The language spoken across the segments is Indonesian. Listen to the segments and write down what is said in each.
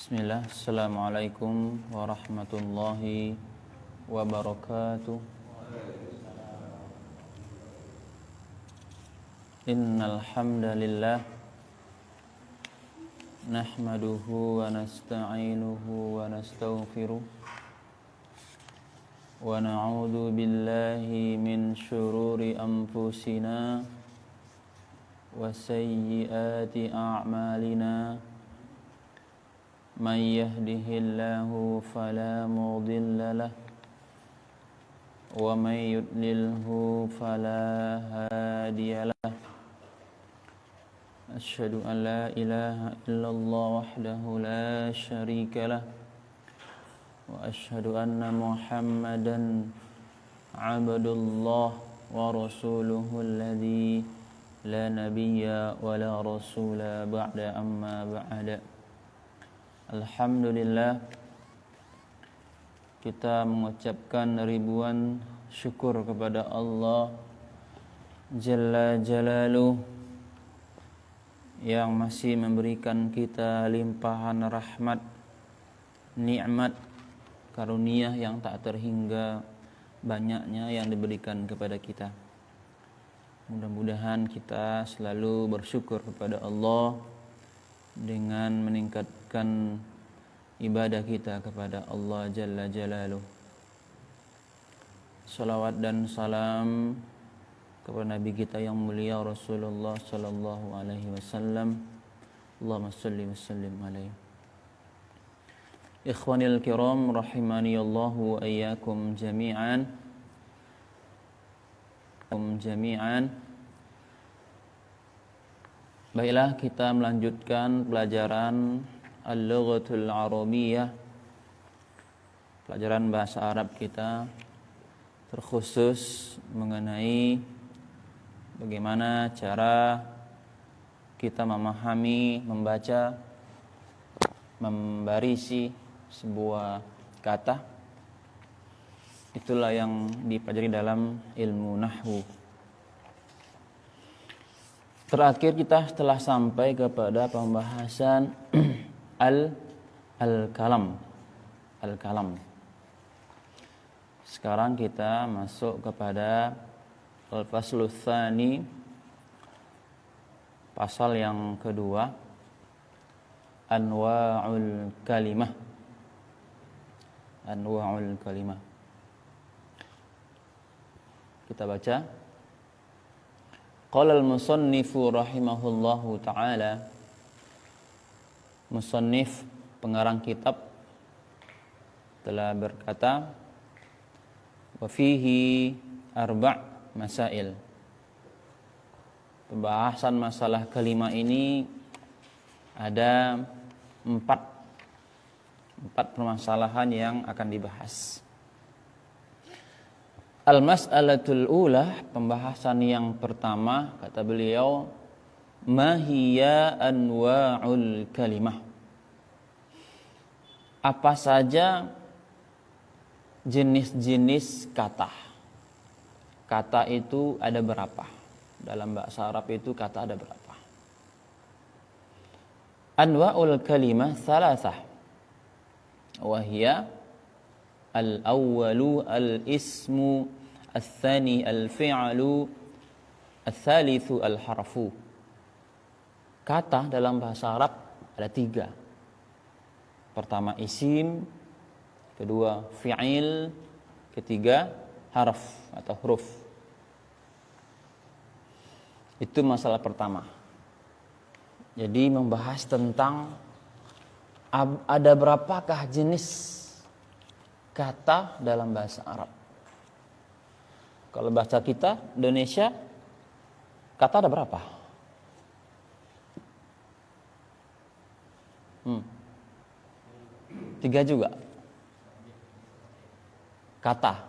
Bismillah, Assalamualaikum warahmatullahi wabarakatuh. Innal hamdalillah nahmaduhu wa nasta'inuhu wa nastaghfiruh wa na'udzu billahi min syururi anfusina wa sayyiati a'malina. Man yahdihillahu fala mudilla lahu wa man yudlilhu fala hadiya lahu. Asyhadu an la ilaha illallah wahdahu la syarika lahu wa asyhadu anna Muhammadan abdullah wa rasuluhu alladzi la nabiyya wa la rasula ba'da amma ba'da. Alhamdulillah, kita mengucapkan ribuan syukur kepada Allah Jalla Jalaluh yang masih memberikan kita limpahan rahmat, nikmat, karunia yang tak terhingga banyaknya yang diberikan kepada kita. Mudah-mudahan kita selalu bersyukur kepada Allah dengan meningkatkan ibadah kita kepada Allah Jalla Jalaluh. Salawat dan salam kepada Nabi kita yang mulia Rasulullah sallallahu alaihi wasallam. Allahumma shalli wa sallim alaihi. Ikhwanil kiram rahimani Allah wa iyyakum jami'an. Baiklah, kita melanjutkan pelajaran Al-Lughatul Arabiyyah, pelajaran bahasa Arab kita, terkhusus mengenai bagaimana cara kita memahami, membaca, membarisi sebuah kata. Itulah yang dipelajari dalam ilmu nahwu. Terakhir kita telah sampai kepada pembahasan al-kalam. Sekarang kita masuk kepada al-faslu tsani, pasal yang kedua, anwa'ul kalimah. Kita baca. Qala al-musannifu rahimahullahu ta'ala. Musannif, pengarang kitab, telah berkata, wa fihi arba' masail. Pembahasan masalah kelima ini ada empat permasalahan yang akan dibahas. Al-mas'alatul ula, pembahasan yang pertama, kata beliau, ma hiya anwa'ul kalimah. Apa saja jenis-jenis kata? Kata itu ada berapa? Dalam bahasa Arab itu kata ada berapa? Anwa'ul kalimah salasah. Wa hiya al-awwalu al-ismu, al-thani al-fi'lu, al-thalithu al-harfu. Kata dalam bahasa Arab ada tiga. Pertama isim, kedua fi'il, ketiga harf atau huruf. Itu masalah pertama. Jadi membahas tentang ada berapakah jenis kata dalam bahasa Arab. Kalau bahasa kita Indonesia, kata ada berapa? Tiga juga. Kata.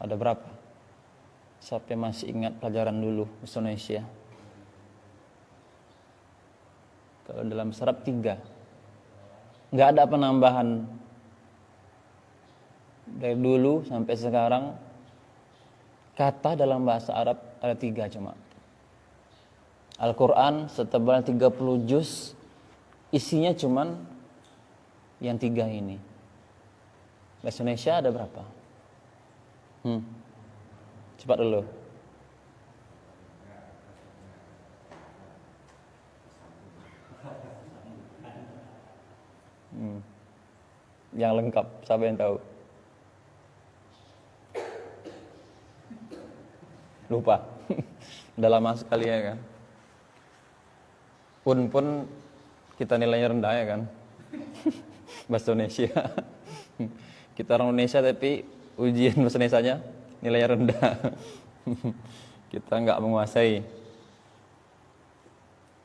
Ada berapa? Siapa yang masih ingat pelajaran dulu bahasa Indonesia? Kalau dalam Arab 3. Enggak ada penambahan. Dari dulu sampai sekarang kata dalam bahasa Arab ada 3 cuma. Al-Quran setebal 30 juz, isinya cuman yang 3 ini. Bahasa Indonesia ada berapa? Cepat dulu. Yang lengkap, siapa yang tahu? Lupa. Udah lama sekali ya kan. Pun kita nilainya rendah ya kan. Bahasa Indonesia. Kita orang Indonesia tapi ujian bahasa Indonesianya nilainya rendah. Kita nggak menguasai.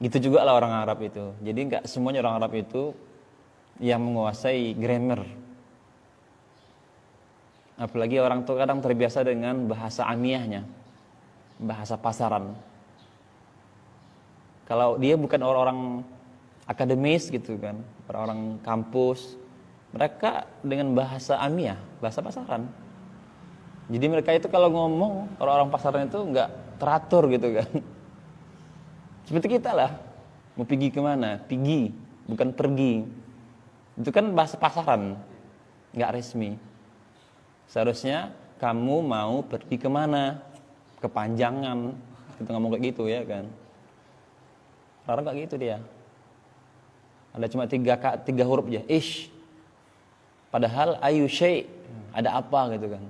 Gitu juga lah orang Arab itu. Jadi nggak semuanya orang Arab itu yang menguasai grammar. Apalagi orang tuh kadang terbiasa dengan bahasa amiyahnya, bahasa pasaran. Kalau dia bukan orang-orang akademis gitu kan, orang-orang kampus, mereka dengan bahasa amiyah, bahasa pasaran. Jadi mereka itu kalau ngomong, orang-orang pasaran itu nggak teratur gitu kan. Seperti kita lah, mau pergi kemana? Pergi, bukan pergi. Itu kan bahasa pasaran, nggak resmi. Seharusnya kamu mau pergi kemana? Kepanjangan, kita ngomong kayak gitu ya kan. Orang kayak gitu dia. Ada cuma tiga huruf aja, ish. Padahal ayu syai, ada apa gitu kan.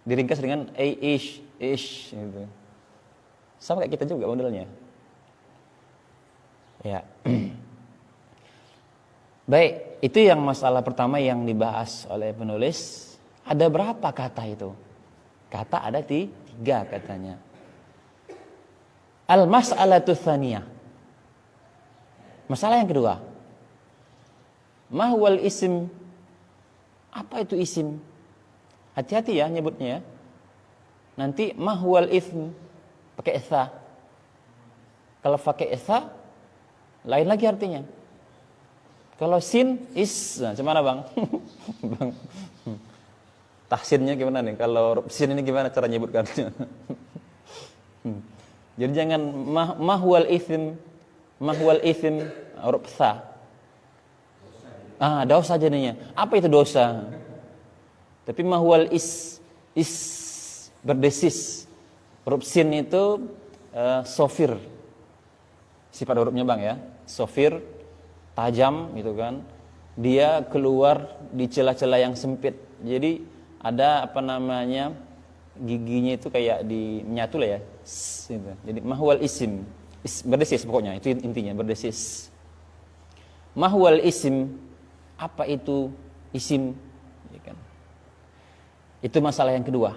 Diringkas dengan ish gitu. Sama kayak kita juga modelnya. Ya. Baik, itu yang masalah pertama yang dibahas oleh penulis. Ada berapa kata itu? Kata ada 3 katanya. Al-mas'alatu tsaniyah. Masalah yang kedua. Ma huwal isim? Apa itu isim? Hati-hati ya nyebutnya ya. Nanti ma huwal ism pakai tha. Kalau pakai tha lain lagi artinya. Kalau sin is, nah, gimana bang? Bang, tahsinnya gimana nih? Kalau sin ini gimana cara nyebutkannya? Jadi jangan mahwal ism huruf tha. Dosa jadinya. Apa itu dosa? Tapi mahwal is berdesis. Huruf sin itu sofir. Sifat hurufnya bang ya, sofir. Tajam gitu kan, dia keluar di celah-celah yang sempit. Jadi ada giginya itu kayak menyatu lah ya. Gitu. Jadi mahwal isim, berdesis pokoknya itu intinya berdesis. Mahwal isim, apa itu isim? Ya kan? Itu masalah yang kedua.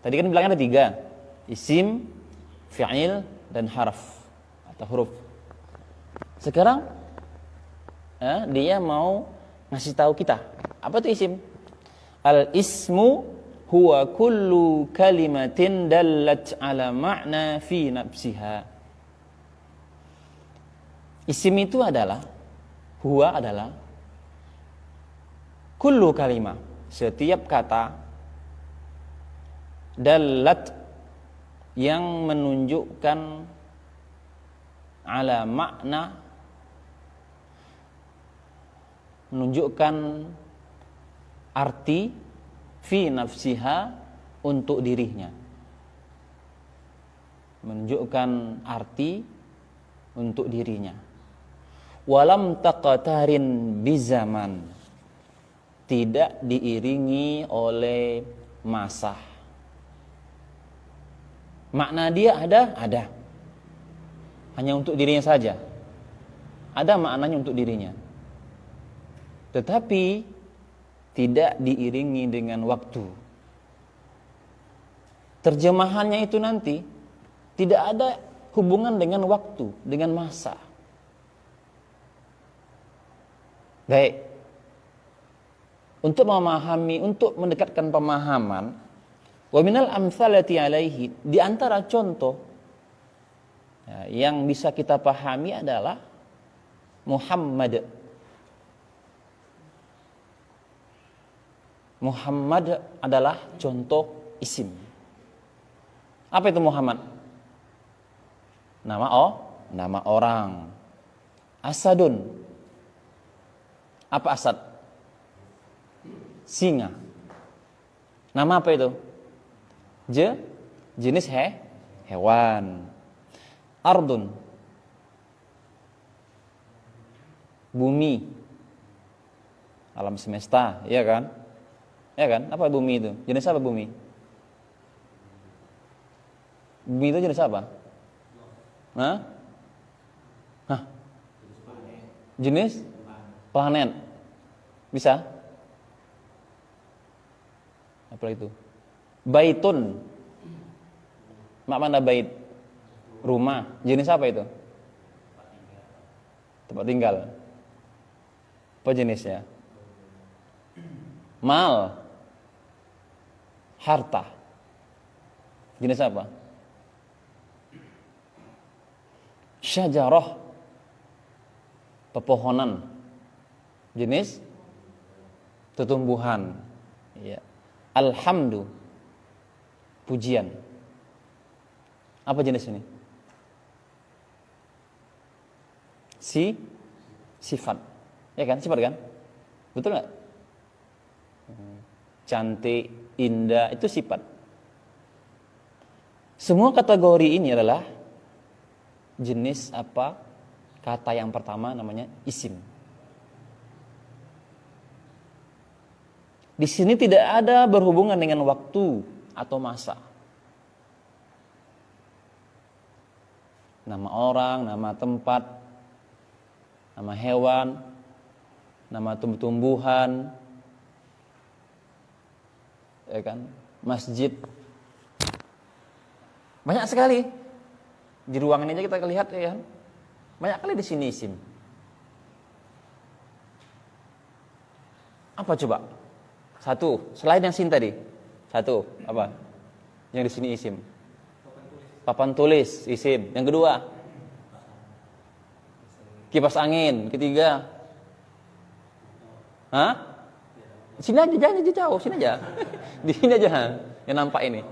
Tadi kan bilang ada 3, isim, fi'il dan harf atau huruf. Sekarang dia mau ngasih tahu kita apa itu isim. Al ismu huwa kullu kalimatin dallat ala ma'na fi nafsiha. Isim itu adalah kullu kalimah, setiap kata dallat yang menunjukkan ala makna, menunjukkan arti fi nafsiha untuk dirinya, menunjukkan arti untuk dirinya. Walam taqatarin bizaman, tidak diiringi oleh masa. Makna dia ada, hanya untuk dirinya saja. Ada maknanya untuk dirinya, tetapi tidak diiringi dengan waktu. Terjemahannya itu nanti tidak ada hubungan dengan waktu, dengan masa. Baik. Untuk memahami, untuk mendekatkan pemahaman, wa minal amsalati alaihi, di antara contoh yang bisa kita pahami adalah Muhammad. Muhammad adalah contoh isim. Apa itu Muhammad? Nama nama orang. Asadun. Apa asad? Singa. Nama apa itu? Jenis hewan. Ardun. Bumi. Alam semesta, iya kan? Iya kan? Apa bumi itu? Jenis apa bumi? Bumi itu jenis apa? Hah? Hah? Jenis planet. Bisa? Apa itu? Baitun. Mana bait? Rumah. Jenis apa itu? Tempat tinggal. Apa jenisnya? Mal. Harta. Jenis apa? Syajarah. Pepohonan. Jenis tumbuhan. Ya. Alhamdu. Pujian. Apa jenis ini? Sifat. Ya kan? Sifat kan? Betul nggak? Cantik, indah, itu sifat. Semua kategori ini adalah jenis apa? Kata yang pertama namanya isim. Di sini tidak ada berhubungan dengan waktu atau masa. Nama orang, nama tempat, nama hewan, nama tumbuh-tumbuhan, ya kan? Masjid. Banyak sekali. Di ruangan ini aja kita lihat ya kan? Banyak kali di sini isim. Apa coba? Satu, selain yang sin tadi. Satu, apa? Yang di sini isim. Papan tulis isim. Yang kedua, kipas angin. Ketiga, sini aja, jangan jauh, sini aja. Di sini aja yang nampak ini.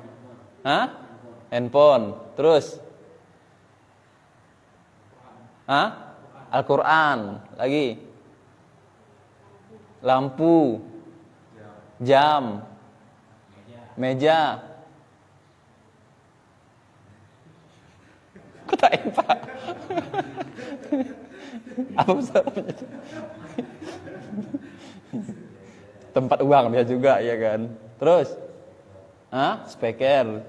Handphone. Terus, Al-Quran. Lagi, lampu, jam, meja. Kotain Pak. Apa masalahnya? Tempat uang bisa juga ya kan. Terus, speaker.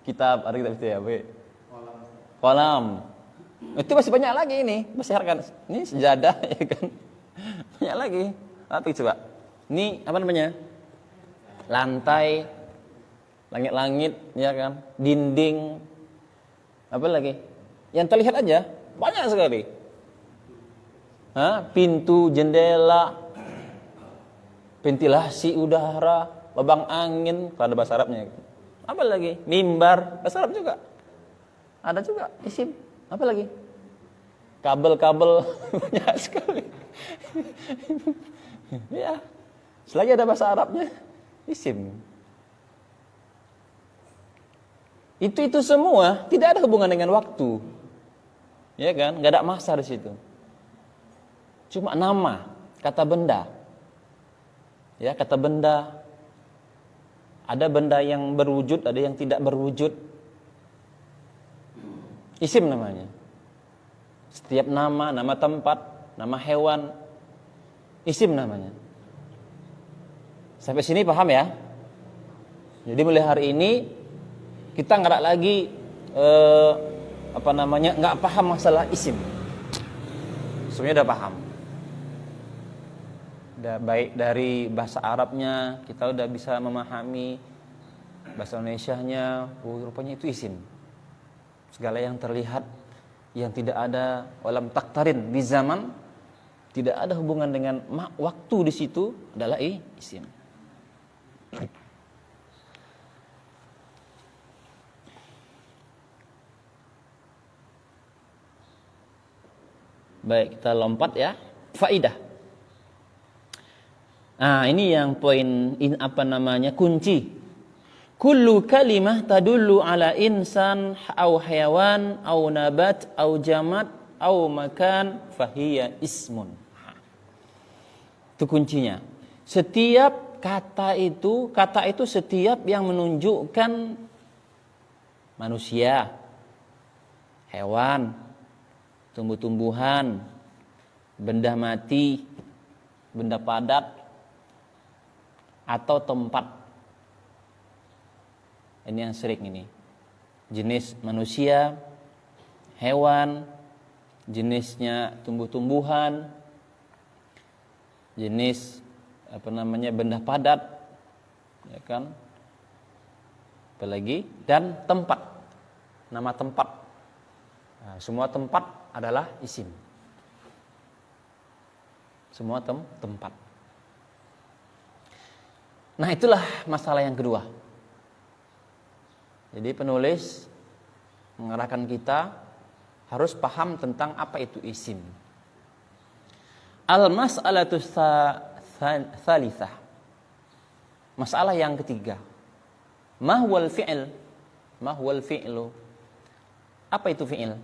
Kitab, ada kitab itu ya, B. Kolam. Itu masih banyak lagi ini. Besar kan. Ini sejadah ya kan. Banyak lagi. Apa coba? Ini apa namanya? Lantai, langit-langit ya kan, dinding. Apa lagi? Yang terlihat aja banyak sekali. Pintu, jendela, ventilasi udara, lubang angin, kalau ada bahasa Arabnya. Apa lagi? Mimbar, bahasa Arab juga. Ada juga isim. Apa lagi? Kabel-kabel banyak sekali. Ya. Selagi ada bahasa Arabnya, isim. Itu semua tidak ada hubungan dengan waktu. Ya kan? Enggak ada masa di situ. Cuma nama, kata benda. Ya, kata benda. Ada benda yang berwujud, ada yang tidak berwujud. Isim namanya. Setiap nama, nama tempat, nama hewan, isim namanya. Sampai sini paham ya? Jadi mulai hari ini kita nggak lagi nggak paham masalah isim. Semuanya udah paham. Udah baik dari bahasa Arabnya kita udah bisa memahami, bahasa Indonesianya, rupanya itu isim. Segala yang terlihat yang tidak ada walam taktarin di zaman, tidak ada hubungan dengan waktu di situ adalah isim. Baik, kita lompat ya. Faidah. Ini yang poin kunci. kullu kalimah tadullu ala insan au hayawan au nabat au jamad au makan fahiya ismun. Itu kuncinya. Setiap kata itu setiap yang menunjukkan manusia, hewan, tumbuh-tumbuhan, benda mati, benda padat, atau tempat. Ini yang sering ini. Jenis manusia, hewan, jenisnya tumbuh-tumbuhan, jenis benda padat, ya kan? Apalagi dan tempat. Nama tempat. Nah, semua tempat adalah isim. Semua tempat. Nah, itulah masalah yang kedua. Jadi penulis mengarahkan kita harus paham tentang apa itu isim. Al-mas'alatu tsalitsah. Masalah yang ketiga. Ma huwal fi'l? Ma huwal fi'lu? Apa itu fi'il?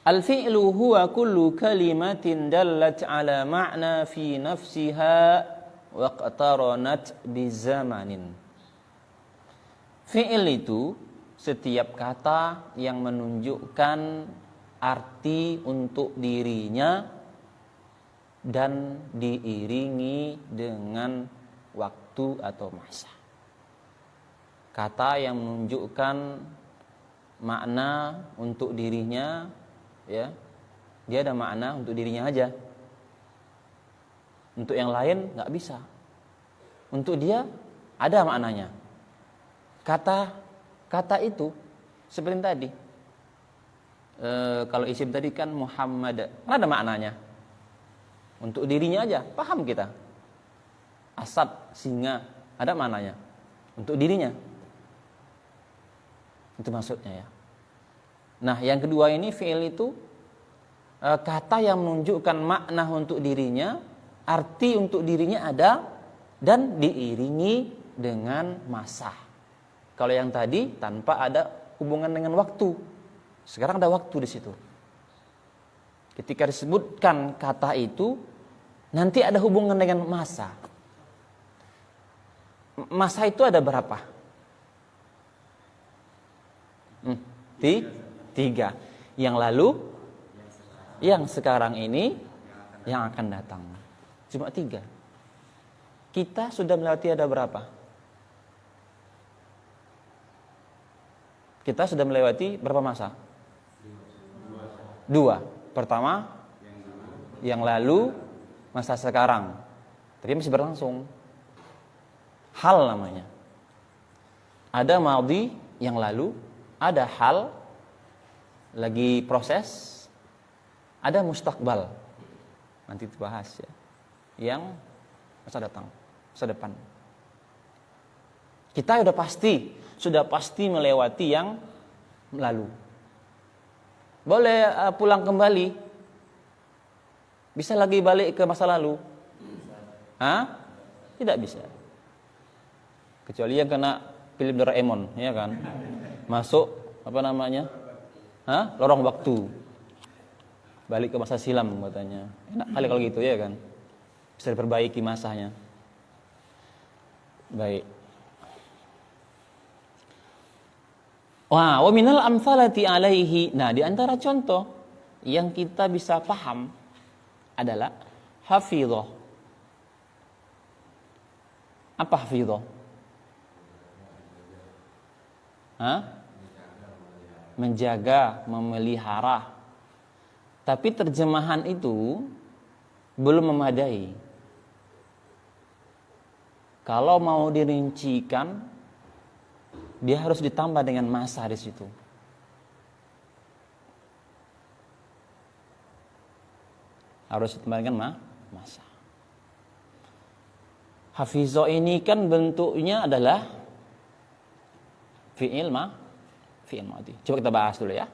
Al-fi'lu huwa kullu kalimatin dallat ala ma'na fi nafsiha wa qataranat bi zamanin. Fi'il itu setiap kata yang menunjukkan arti untuk dirinya dan diiringi dengan waktu atau masa. Kata yang menunjukkan makna untuk dirinya, ya, dia ada makna untuk dirinya aja. Untuk yang lain nggak bisa. Untuk dia ada maknanya. Kata itu seperti tadi. Kalau isim tadi kan Muhammad, ada maknanya. Untuk dirinya aja, paham kita. Asad, singa, ada maknanya. Untuk dirinya. Itu maksudnya ya. Nah, yang kedua ini fi'il itu kata yang menunjukkan makna untuk dirinya, arti untuk dirinya ada dan diiringi dengan masa. Kalau yang tadi tanpa ada hubungan dengan waktu. Sekarang ada waktu di situ. Ketika disebutkan kata itu, nanti ada hubungan dengan masa. Masa itu ada berapa? 3. Yang lalu, yang sekarang ini, yang akan datang. Cuma 3. Kita sudah melewati ada berapa? Kita sudah melewati berapa masa? 2. Pertama, yang lalu, masa sekarang. Tapi masih berlangsung. Hal namanya. Ada madhi yang lalu, ada hal lagi proses, ada mustaqbal. Nanti dibahas ya. Yang masa datang, masa depan. Kita sudah pasti melewati yang lalu. Boleh pulang kembali. Bisa lagi balik ke masa lalu? Tidak bisa. Kecuali yang kena film Doraemon, ya kan? Masuk lorong waktu. Balik ke masa silam katanya. Enak kali kalau gitu ya kan? Bisa diperbaiki masanya. Baik. Wa minal amsalati alaihi. Nah, di antara contoh yang kita bisa paham adalah hafizah. Apa hafizah? Menjaga, memelihara. Tapi terjemahan itu belum memadai. Kalau mau dirincikan, dia harus ditambah dengan masa di situ. Harus ditambah dengan masa. Hafizah ini kan bentuknya adalah fi'il madhi. Coba kita bahas dulu ya.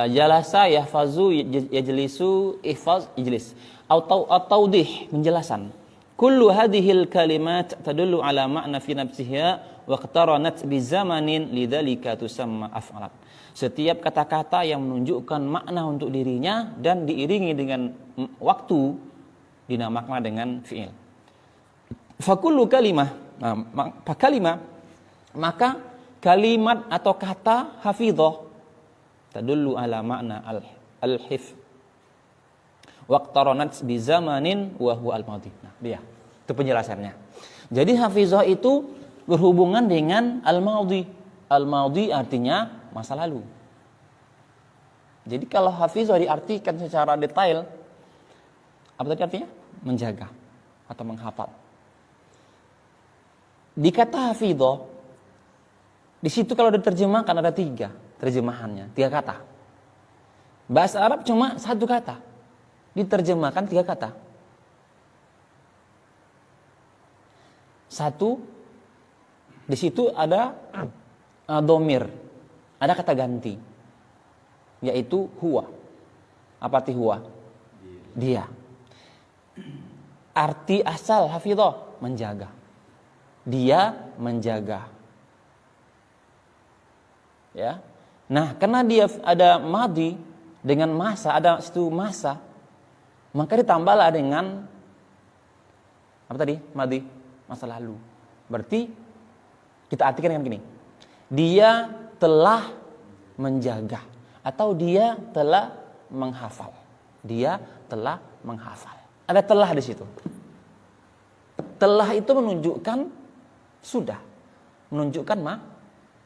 Jalasa yahfazu yajlisu ihfaz ijlis. At-tawdih, penjelasan. kullu hadhil kalimat tadullu ala ma'na fi nafsiha wa iqtaranat bi zamanin lidzalika tusamma af'alat. Setiap kata-kata yang menunjukkan makna untuk dirinya dan diiringi dengan waktu dinamakan dengan fi'il. Fa kullu kalimah, maka kalimat atau kata hafidhah tadullu ala makna al-hifz waqtaranat bi zamanin wa huwa al-madhi. Nah, dia. Itu penjelasannya. Jadi hafizah itu berhubungan dengan al-madhi. Al-madhi artinya masa lalu. Jadi kalau hafizah diartikan secara detail, apa tadi artinya? Menjaga atau menghafal. Di kata hafizah, di situ kalau diterjemahkan ada 3 terjemahannya, 3 kata. Bahasa Arab cuma 1 kata. Diterjemahkan 3 kata. 1, di situ ada domir, ada kata ganti, yaitu huwa. Apa arti huwa? Dia. Arti asal hafidhah menjaga. Dia menjaga. Ya. Nah, karena dia ada madhi dengan masa, ada situ masa, maka ditambahlah dengan apa tadi? Madhi, masa lalu. Berarti kita artikan dengan gini. Dia telah menjaga atau dia telah menghafal. Dia telah menghafal. Ada telah di situ. Telah itu menunjukkan sudah, menunjukkan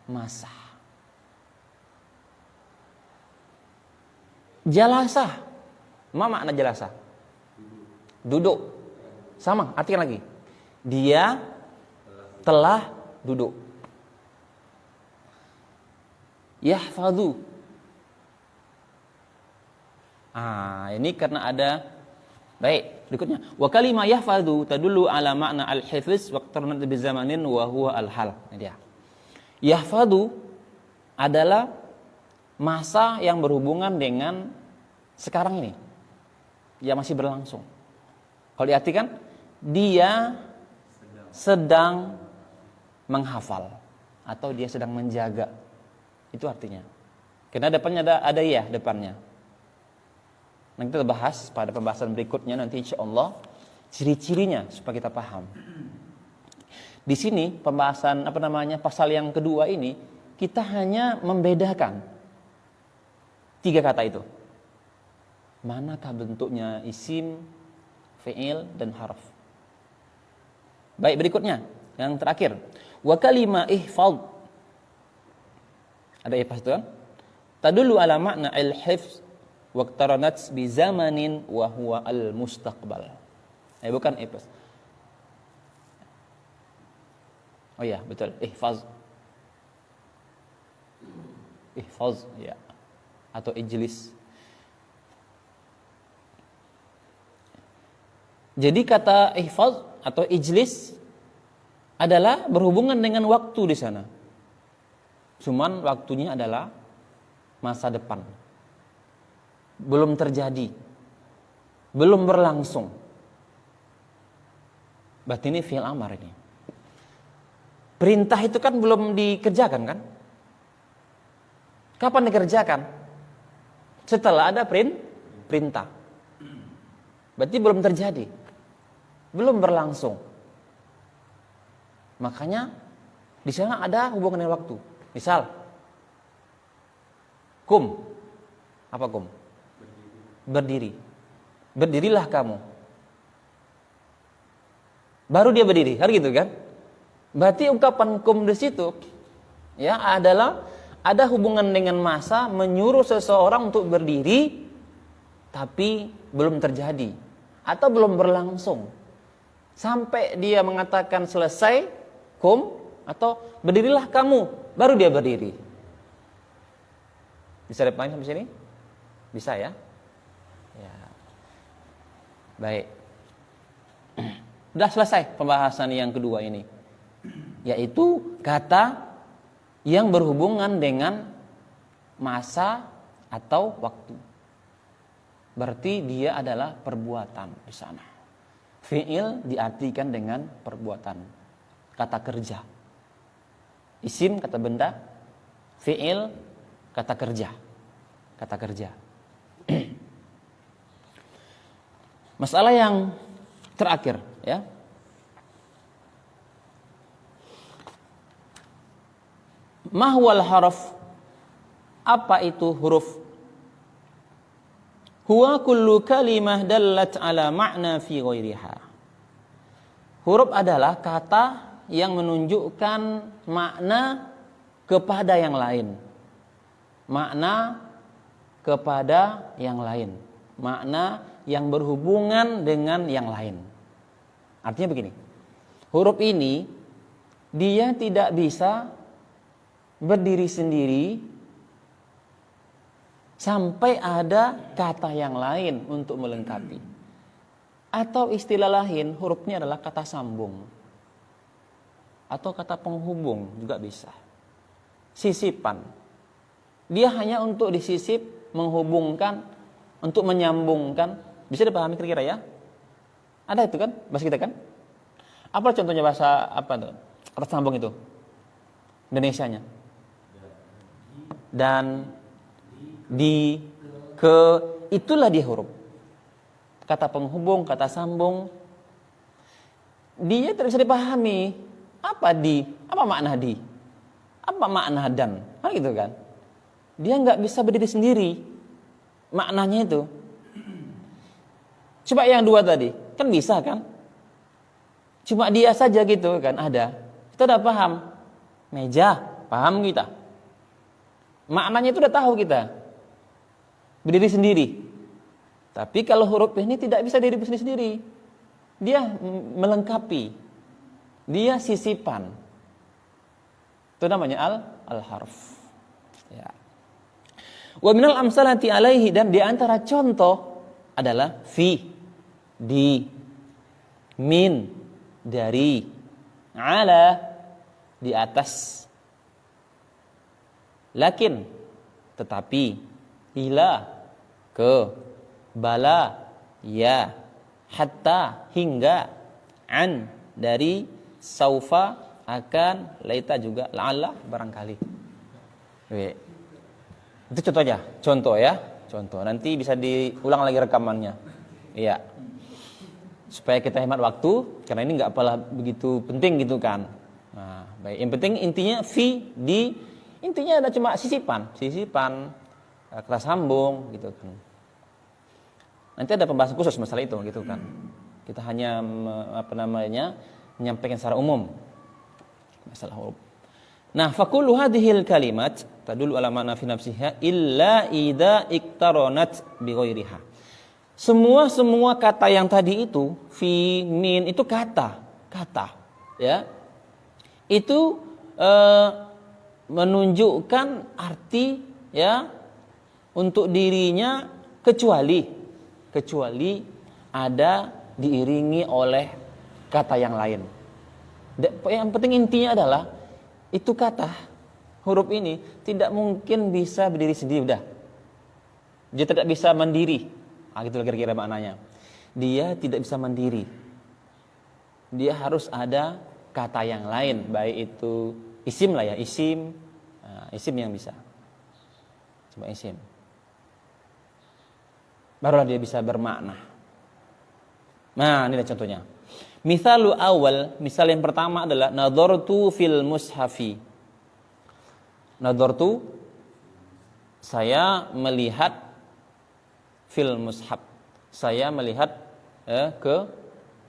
masa. Jalasa. Apa makna jalasa? Duduk. Sama, artikan lagi. Dia telah duduk. Yahfadhu. Ini karena ada. Baik, berikutnya. Wa kalimah yahfadhu tadullu ala makna al-hifz wa iqtaranat bi zamanin wa huwa al-hal. Ini dia. Yahfadhu adalah masa yang berhubungan dengan sekarang ini. Yang masih berlangsung. Kalau diartikan, dia sedang menghafal atau dia sedang menjaga. Itu artinya. Karena depannya ada ya depannya. Nanti kita bahas pada pembahasan berikutnya nanti insyaallah ciri-cirinya supaya kita paham. Di sini pembahasan pasal yang kedua ini kita hanya membedakan 3 kata itu. Manakah bentuknya isim, fi'il dan harf. Baik, berikutnya yang terakhir. Wa kalimah ihfadh. Ada ihfadh itu kan? Tadullu ala makna al-hifz wa iqtaranat bi zamanin wa huwa al-mustaqbal. Bukan ihfadh. Oh ya, betul. Ihfadh. Ihfadh ya. Atau ijlis. Jadi kata ihfadh atau ijlis adalah berhubungan dengan waktu di sana. Cuman waktunya adalah masa depan. Belum terjadi. Belum berlangsung. Berarti ini fi'il amar ini. Perintah itu kan belum dikerjakan kan? Kapan dikerjakan? Setelah ada perintah. Berarti belum terjadi. Belum berlangsung. Makanya di sana ada hubungan dengan waktu. Misal, kum. Apa kum? Berdiri. Berdirilah kamu. Baru dia berdiri, harus gitu kan? Berarti ungkapan kum di situ ya adalah ada hubungan dengan masa menyuruh seseorang untuk berdiri tapi belum terjadi atau belum berlangsung. Sampai dia mengatakan selesai kum atau berdirilah kamu, baru dia berdiri. Bisa dipahami sampai sini? Bisa ya? Ya. Baik. Sudah selesai pembahasan yang kedua ini. Yaitu kata yang berhubungan dengan masa atau waktu. Berarti dia adalah perbuatan di sana. Fi'il diartikan dengan perbuatan, kata kerja. Isim kata benda, fi'il kata kerja. Kata kerja. Masalah yang terakhir, ya. Mahwal haraf, apa itu huruf? Huwa kullu kalimah dallat ala ma'na fi ghairiha. Huruf adalah kata yang menunjukkan makna kepada yang lain. Makna kepada yang lain. Makna yang berhubungan dengan yang lain. Artinya begini. Huruf ini dia tidak bisa berdiri sendiri sampai ada kata yang lain untuk melengkapi. Atau istilah lain, hurufnya adalah kata sambung. Atau kata penghubung juga bisa. Sisipan. Dia hanya untuk disisip, menghubungkan, untuk menyambungkan. Bisa dipahami kira-kira ya? Ada itu kan, bahasa kita kan? Apa contohnya bahasa apa tuh? Kata sambung itu? Indonesianya. Dan, di, ke, itulah dia huruf. Kata penghubung, kata sambung. Dia tidak bisa dipahami. Apa di? Apa makna di? Apa makna dan? Kan gitu kan? Dia nggak bisa berdiri sendiri. Maknanya itu. Coba yang dua tadi, kan bisa kan? Cuma dia saja gitu kan ada. Kita udah paham. Meja, paham kita. Maknanya itu udah tahu kita. Berdiri sendiri. Tapi kalau huruf ini tidak bisa diri sendiri. Dia melengkapi. Dia sisipan. Itu namanya al-harf. Ya. Wa minal amsalati alaihi, dan di antara contoh adalah fi, di, min, dari, ala, di atas, lakin, tetapi, ila, ke, bala, ya, hatta, hingga, an, dari, saufa, akan, laita juga, la'alla, barangkali. Itu contoh aja, contoh. Nanti bisa diulang lagi rekamannya. Iya. Supaya kita hemat waktu, karena ini nggak apalah begitu penting gitu kan. Nah, baik. Yang penting intinya fi, di, intinya ada cuma sisipan, kata sambung gitu kan. Nanti ada pembahasan khusus masalah itu gitu kan. Kita hanya menyampaikan secara umum masalah huruf. Nah, fakullu hadhil kalimat tadullu ala ma'na fi nafsiha illa idza iktaronat bi ghairiha. Semua kata yang tadi itu fi, min itu kata, ya. Itu menunjukkan arti ya untuk dirinya kecuali ada diiringi oleh kata yang lain. Yang penting intinya adalah itu kata huruf ini tidak mungkin bisa berdiri sendiri, udah. Dia tidak bisa mandiri. Gitu kira-kira maknanya. Dia tidak bisa mandiri. Dia harus ada kata yang lain, baik itu isim lah ya, isim. Nah, isim yang bisa. Cuma isim. Barulah dia bisa bermakna. Nah, ini adalah contohnya. Misalu awal, misal yang pertama adalah nadhartu fil mushafi. Nadhartu, saya melihat fil mushaf. Saya melihat ke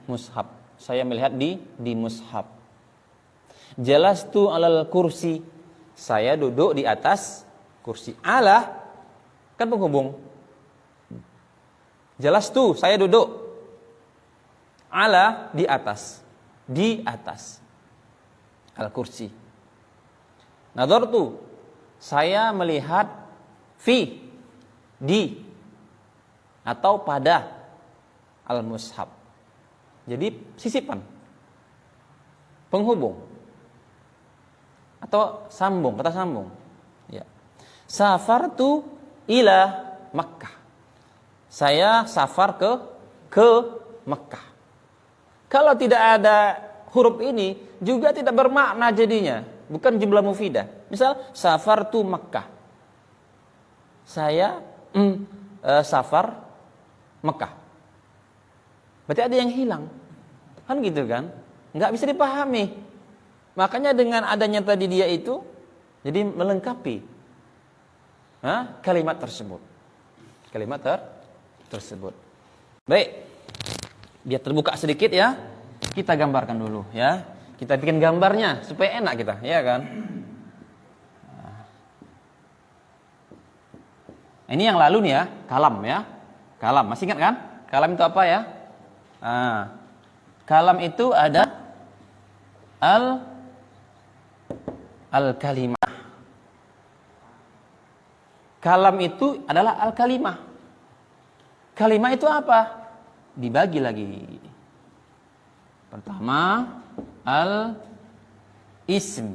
mushaf. Saya melihat di mushaf. Jalastu alal kursi. Saya duduk di atas kursi. Ala kan penghubung. Jalastu, saya duduk. Ala di atas. Di atas. Al kursi. Nadhartu, saya melihat fi, di, atau pada al mushaf. Jadi sisipan, penghubung, atau sambung, kata sambung. Ya. Safartu ila Makkah. Saya safar ke Makkah. Kalau tidak ada huruf ini juga tidak bermakna jadinya, bukan jumlah mufidah. Misal safartu Makkah. Saya safar Mekah. Berarti ada yang hilang. Kan gitu kan? Enggak bisa dipahami. Makanya dengan adanya tadi dia itu jadi melengkapi kalimat tersebut. Kalimat tersebut. Baik. Biar terbuka sedikit ya. Kita gambarkan dulu ya. Kita bikin gambarnya supaya enak kita, ya kan? Ini yang lalu nih ya, kalam ya. Kalam, masih ingat kan? Kalam itu apa ya? Kalam itu ada al-kalimah. Kalam itu adalah al-kalimah. Kalimah itu apa? Dibagi lagi. Pertama, al-ism.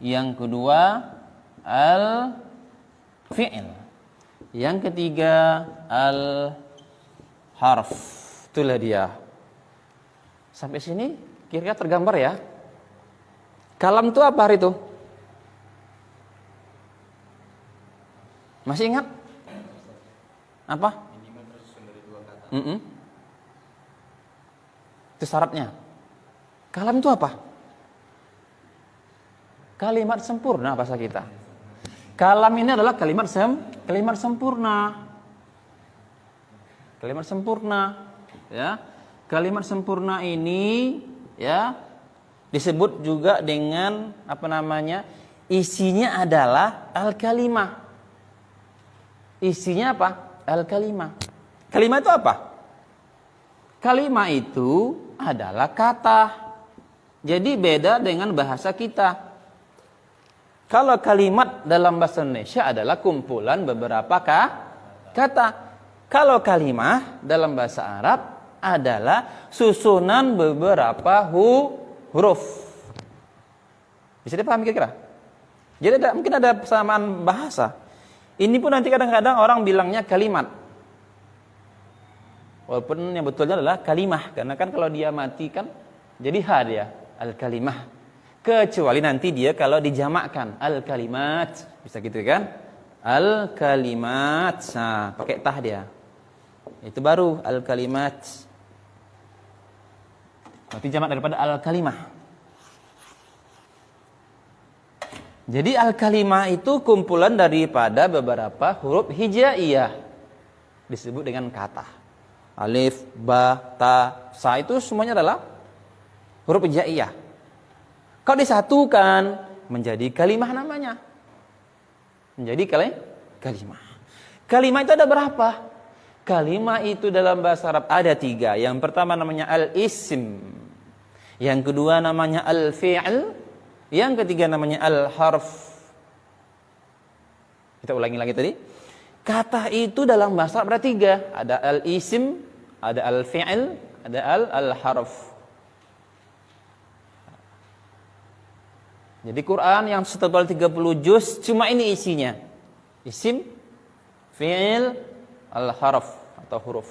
Yang kedua, al-fi'il. Yang ketiga, al-harf. Itulah dia. Sampai sini kira-kira tergambar ya. Kalam itu apa hari itu? Masih ingat? Apa? Itu syaratnya. Kalam itu apa? Kalimat sempurna bahasa kita. Kalam ini adalah kalimat sempurna. Kalimat sempurna, ya. Kalimat sempurna ini ya disebut juga dengan apa namanya? Isinya adalah al-kalimah. Isinya apa? Al-kalimah. Kalimah itu apa? Kalimah itu adalah kata. Jadi beda dengan bahasa kita. Kalau kalimat dalam bahasa Indonesia adalah kumpulan beberapa kata. Kalau kalimah dalam bahasa Arab adalah susunan beberapa huruf. Bisa dipahami kira-kira? Jadi mungkin ada persamaan bahasa. Ini pun nanti kadang-kadang orang bilangnya kalimat. Walaupun yang betulnya adalah kalimah. Karena kan kalau dia mati kan jadi ha dia. Al-kalimah. Kecuali nanti dia kalau dijamakkan al-kalimat, bisa gitu kan? Al-kalimat. Nah, pakai tah dia. Itu baru al-kalimat. Berarti jamak daripada al-kalimah. Jadi al-kalimah itu kumpulan daripada beberapa huruf hijaiyah. Disebut dengan kata. Alif, ba, ta, sa itu semuanya adalah huruf hijaiyah. Kalau disatukan menjadi kalimah namanya. Menjadi kalimah. Kalimah itu ada berapa? Kalimah itu dalam bahasa Arab ada 3. Yang pertama namanya al-ism. Yang kedua namanya al-fi'l. Yang ketiga namanya al-harf. Kita ulangi lagi tadi. Kata itu dalam bahasa Arab ada 3. Ada al-ism, ada al-fi'l, ada al-harf. Jadi Quran yang setebal 30 juz cuma ini isinya. Isim, fi'il, al-harf atau huruf.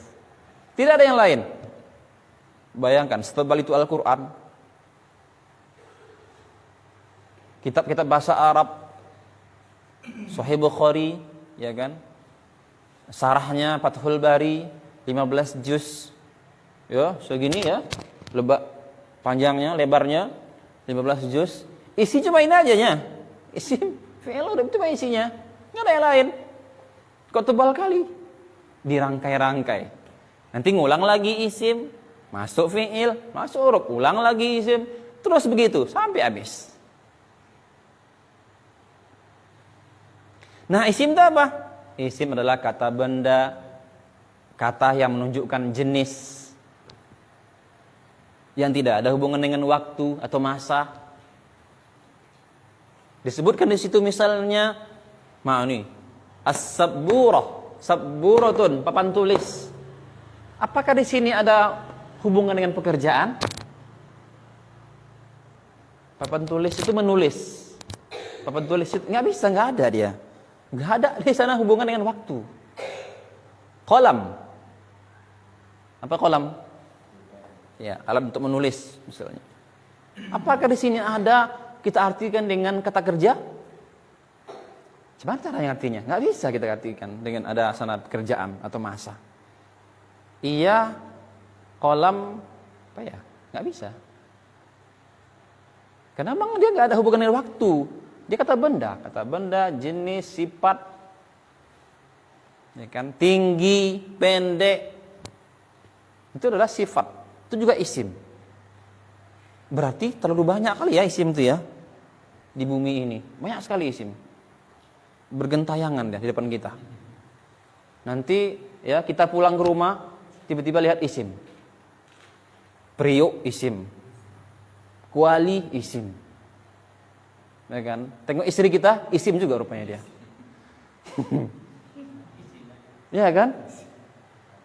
Tidak ada yang lain. Bayangkan setebal itu Al-Quran. Kitab-kitab bahasa Arab, Sahih Bukhari, ya kan? Sarahnya Fathul Bari 15 juz. Ya, segini ya. Panjangnya, lebarnya 15 juz. Isi cuma ini aja nya. Isim, fi'il udah cuma isinya. Enggak ada yang lain. Kok tebal kali? Dirangkai-rangkai. Nanti ngulang lagi isim, masuk fi'il, masuk huruf, ulang lagi isim, terus begitu sampai habis. Nah, isim itu apa? Isim adalah kata benda, kata yang menunjukkan jenis yang tidak ada hubungan dengan waktu atau masa. Disebutkan di situ misalnya, nih, as-sabburah, sabburatun, papan tulis. Apakah di sini ada hubungan dengan pekerjaan? Papan tulis itu menulis. Papan tulis itu nggak ada dia. Nggak ada di sana hubungan dengan waktu. Kolam. Apa kolam? Ya, alat untuk menulis misalnya. Apakah di sini ada kita artikan dengan kata kerja? Gimana caranya artinya? Nggak bisa kita artikan dengan ada sana pekerjaan atau masa. Iya, kolam, apa ya? Nggak bisa. Karena memang dia nggak ada hubungan dengan waktu. Dia kata benda, jenis, sifat, ya kan? Tinggi, pendek, itu adalah sifat. Itu juga isim. Berarti terlalu banyak kali ya isim itu ya di bumi ini. Banyak sekali isim. Bergentayangan ya di depan kita. Nanti ya kita pulang ke rumah, tiba-tiba lihat isim. Priok isim. Kuali isim. Ya kan? Tengok istri kita, isim juga rupanya dia. Ya kan?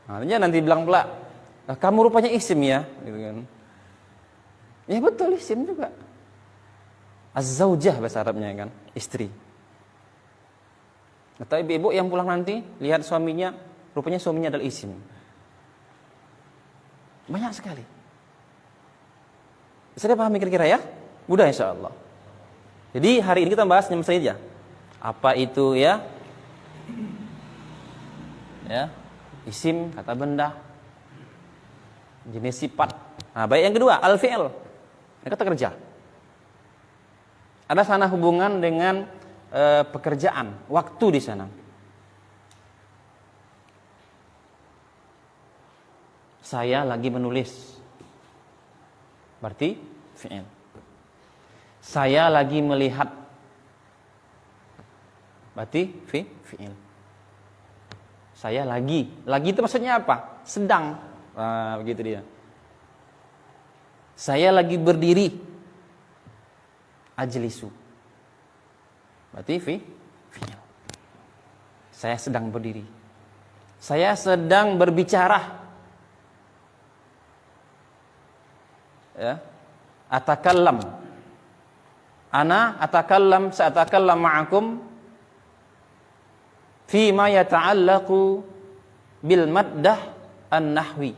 Artinya nanti bilang pula, kamu rupanya isim ya, gitu kan. Ya betul, isim juga. Az-zaujah bahasa Arabnya kan, istri. Atau ibu-ibu yang pulang nanti lihat suaminya, rupanya suaminya adalah isim. Banyak sekali. Bisa dipahami kira-kira ya? Mudah insyaallah. Jadi hari ini kita bahas yang saja. Apa itu ya? Ya, isim, kata benda, jenis sifat. Nah, baik yang kedua, al-fi'il. Kata kerja. Ada sana hubungan dengan pekerjaan, waktu di sana. Saya lagi menulis. Berarti fi'il. Saya lagi melihat. Berarti fi'il. Saya lagi itu maksudnya apa? Sedang. Begitu dia. Saya lagi berdiri. Ajlisu. Berarti fi'il. Saya sedang berdiri. Saya sedang berbicara. Ya. Atakallam. Ana atakallam, sa'atakallam ma'akum fima yata'allaqu bil maddah an-nahwi.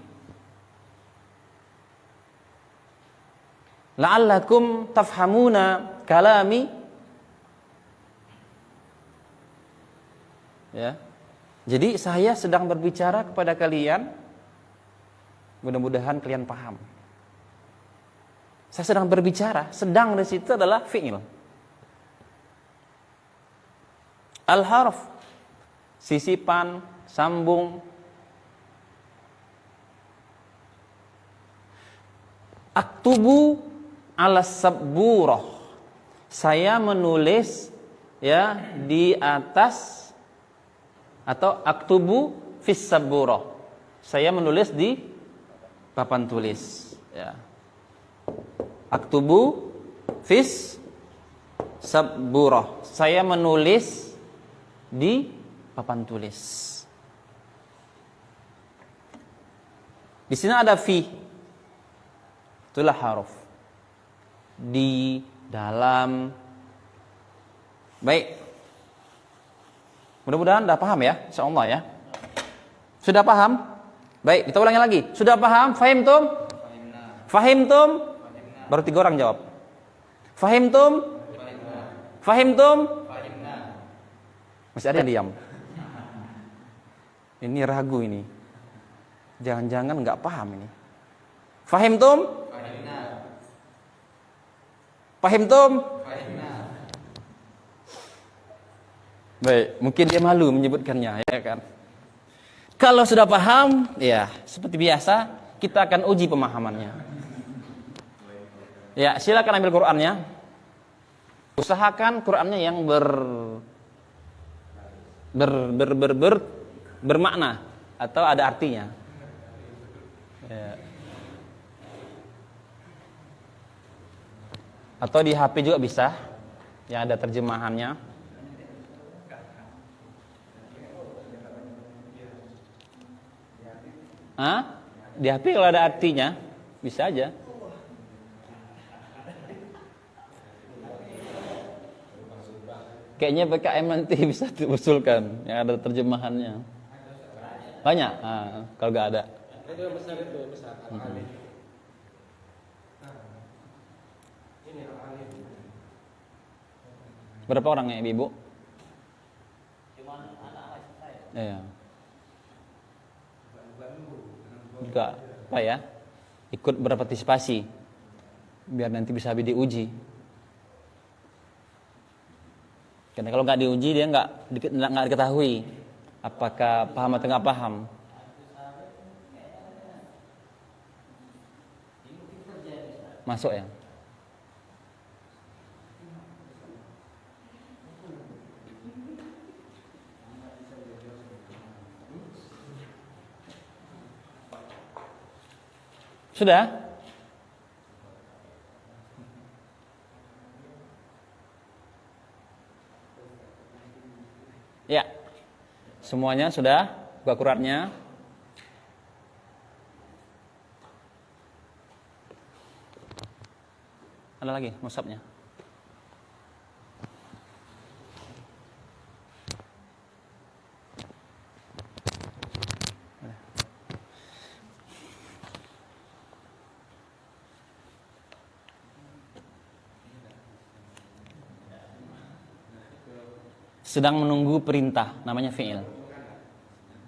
La'allakum tafhamuna kalami. Ya. Jadi saya sedang berbicara kepada kalian. Mudah-mudahan kalian paham. Saya sedang berbicara, sedang di situ adalah fi'il. Al-harf, sisipan, sambung. Aktubu ala sabburah. Saya menulis ya di atas, atau aktubu fis sabburah. Saya menulis di papan tulis, ya. Aktubu fis sabburah. Saya menulis di papan tulis. Di sini ada fi. Itulah huruf. Di dalam. Baik. Mudah-mudahan sudah paham ya, insyaallah ya. Sudah paham? Baik, kita ulangi lagi. Sudah paham? Fahimtum? Fahimtum? Baru 3 orang jawab. Fahimtum? Fahimtum? Masih ada yang diam. Ini ragu ini. Jangan-jangan enggak paham ini. Fahimtum? Fahimtum? Baik, mungkin dia malu menyebutkannya, ya kan? Kalau sudah paham, ya seperti biasa kita akan uji pemahamannya. Ya, silakan ambil Qur'annya. Usahakan Qur'annya yang bermakna atau ada artinya. Ya. Atau di HP juga bisa. Ya, ada terjemahannya. Di HP kalau ada artinya, bisa aja. Kayaknya PKM nanti bisa diusulkan yang ada terjemahannya. Banyak, kalau nggak ada. Berapa orang ya ibu? Cuma anak saya. Iya. Enggak, apa ya? Ikut berpartisipasi biar nanti bisa diuji. Karena kalau nggak diuji dia nggak diketahui apakah paham atau nggak paham. Masuk ya. Sudah? Ya. Semuanya sudah? Buka Qurannya. Ada lagi mushafnya? Sedang menunggu perintah, namanya fi'il.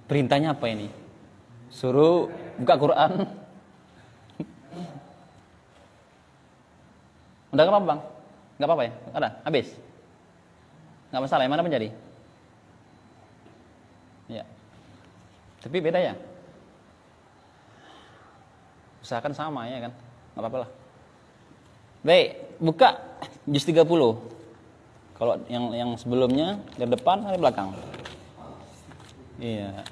Perintahnya apa ini? Suruh buka Quran. Udah gak apa-apa bang? Gak apa-apa ya? Ada? Habis? Gak masalah, yang mana menjadi? Ya. Tapi beda ya? Usahakan sama ya kan? Gak apa-apa lah. Baik, buka juz 30. Kalau yang sebelumnya dari depan dari belakang. Iya.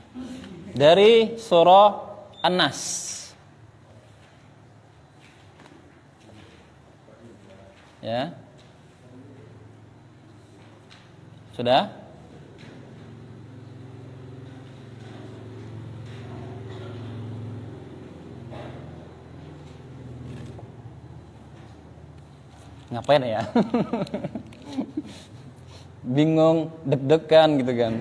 Dari surah An-Nas. Ya. Sudah? Ngapain ya? Bingung, deg-degan gitu kan.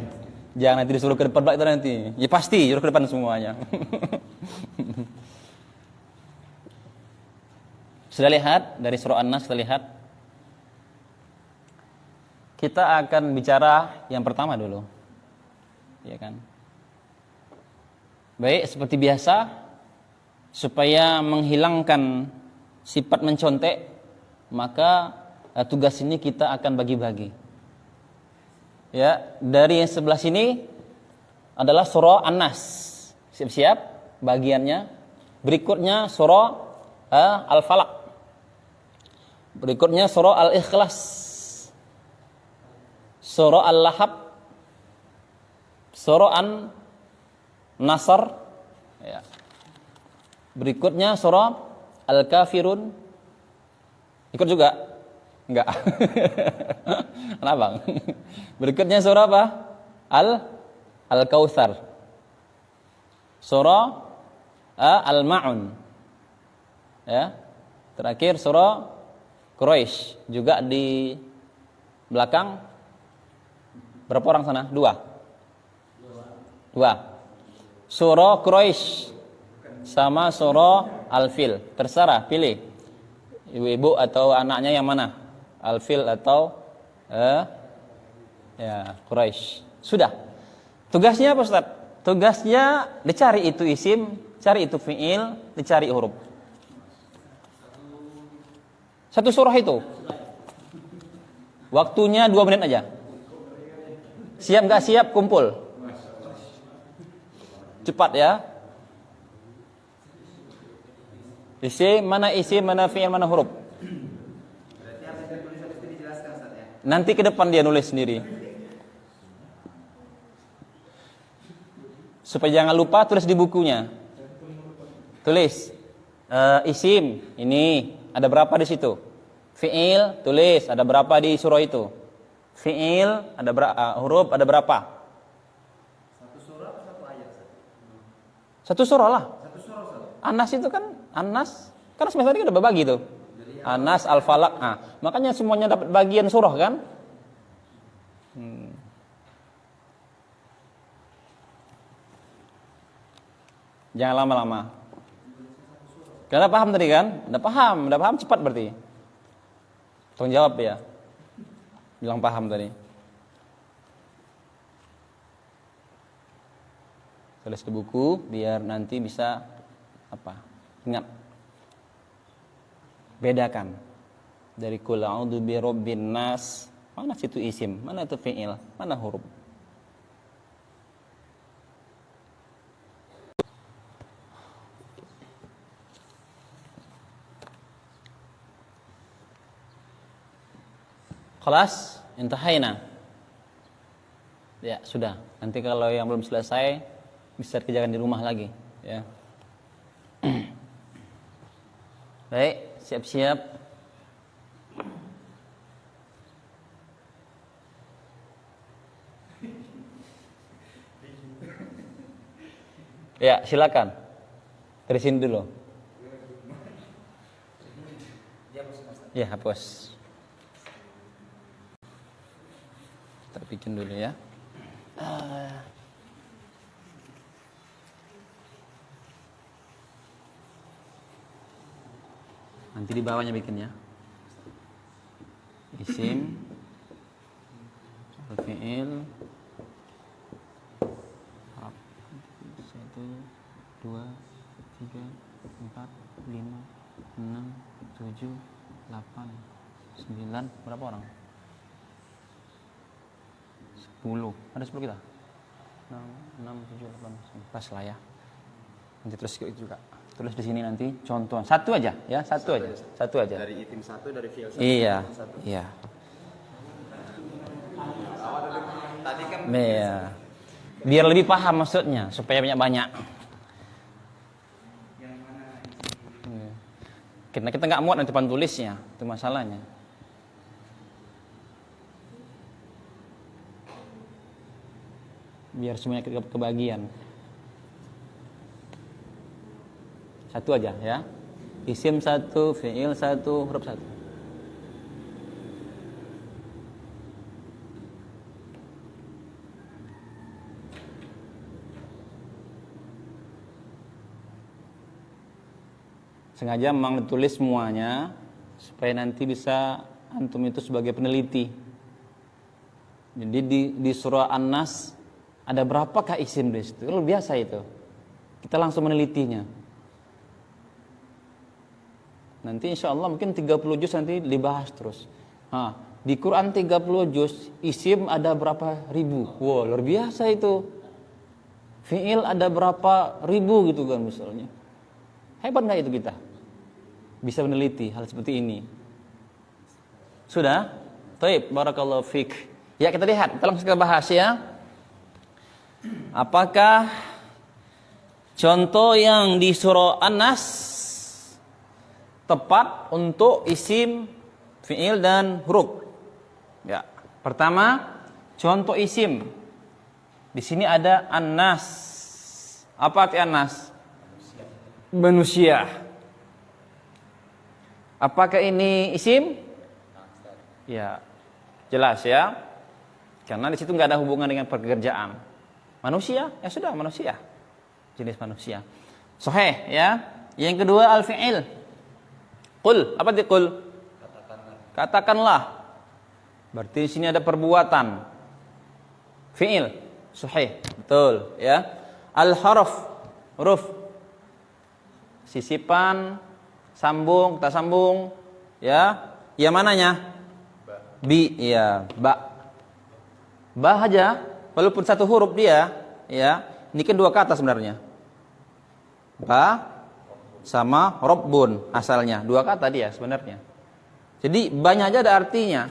Jangan nanti disuruh ke depan belakang nanti. Ya pasti suruh ke depan semuanya. Sudah lihat dari surah An-Nas, kita lihat. Kita akan bicara yang pertama dulu. Ya kan? Baik, seperti biasa supaya menghilangkan sifat mencontek, maka tugas ini kita akan bagi-bagi. Ya, dari yang sebelah sini adalah surah An-Nas. Siap-siap bagiannya. Berikutnya surah Al-Falaq. Berikutnya surah Al-Ikhlas. Surah Al-Lahab. Surah An-Nasr. Ya. Berikutnya surah Al-Kafirun. Ikut juga? Enggak. Kenapa? Berikutnya surah apa? Al-Kautsar. Surah Al-Ma'un. Ya. Terakhir surah Quraisy. Juga di belakang berapa orang sana? Dua. Surah Quraisy sama surah Al-Fil. Terserah, pilih. Ibu-ibu atau anaknya yang mana? Al-Fil atau Quraisy. Sudah. Tugasnya apa Ustaz? Tugasnya dicari itu isim, cari itu fi'il, dicari huruf. Satu surah itu. Waktunya 2 menit aja. Siap gak siap kumpul. Cepat ya. Isim, mana fi'il, mana huruf. Nanti ke depan dia nulis sendiri. Supaya jangan lupa, tulis di bukunya. Tulis isim, ini ada berapa di situ. Fi'il, tulis ada berapa di surah itu. Fi'il ada berapa, huruf ada berapa. Satu surah atau satu ayat? Satu surah lah. An-Nas itu kan semester tadi udah berbagi tuh. An-Nas, Al-Falaq. Nah, makanya semuanya dapat bagian surah kan? Jangan lama-lama. Karena paham tadi kan? Udah paham cepat berarti. Tolong jawab ya. Bilang paham tadi. Tulis di buku biar nanti bisa ingat. Bedakan dari qul a'udzu birabbin nas, mana situ isim, mana itu fi'il, mana huruf. Kelas intahaina. Ya, sudah. Nanti kalau yang belum selesai bisa kerjakan di rumah lagi, ya. Baik, siap-siap. Ya, silakan. Dari sini dulu. Ya, hapus. Kita bikin dulu ya. Nanti di bawahnya bikinnya. Isim, fi'il, 1, 2, 3, 4, 5, 6, 7, 8, 9. Berapa orang? 10. Ada 10 kita? 6, 7, 8, 9. Pas lah ya. Nanti terus juga. Tulis di sini nanti contoh. Satu aja ya, satu aja. Dari itim 1, dari fi'il 1. Iya. Iya. Tadi kan Iya. Biar lebih paham maksudnya, supaya banyak-banyak. Karena kita nggak muat nanti depan tulisnya, itu masalahnya. Biar semuanya kebagian. Satu aja ya. Isim 1, fi'il 1, huruf 1. Sengaja memang ditulis semuanya supaya nanti bisa antum itu sebagai peneliti. Jadi di surah An-Nas ada berapakah isim di situ? Luar biasa itu. Kita langsung menelitinya. Nanti insya Allah mungkin 30 juz nanti dibahas terus. Di Quran 30 juz isim ada berapa ribu? Wow, luar biasa itu. Fi'il ada berapa ribu gitu kan misalnya. Hebat nggak itu kita? Bisa meneliti hal seperti ini. Sudah? Baik, barakallahu fik. Ya, kita lihat, kita langsung kita bahas ya. Apakah contoh yang di surah An-Nas tepat untuk isim, fi'il dan huruf? Ya. Pertama, contoh isim. Di sini ada An-Nas. Apa arti An-Nas? Manusia. Apakah ini isim? Ya, jelas ya. Karena di situ nggak ada hubungan dengan pekerjaan. Manusia, ya sudah manusia. Jenis manusia. Sahih ya. Yang kedua al-fi'il. Qul, apa itu qul? Katakanlah. Berarti di sini ada perbuatan. Fi'il, sahih, betul ya. Al-harf, huruf. Sisipan, sambung, tak sambung, ya. Yang mananya? Bi, ya, ba. Ba aja, walaupun satu huruf dia, ya. Ini kan dua kata sebenarnya. Ba sama Rabbun asalnya, dua kata dia sebenarnya. Jadi banyak aja ada artinya.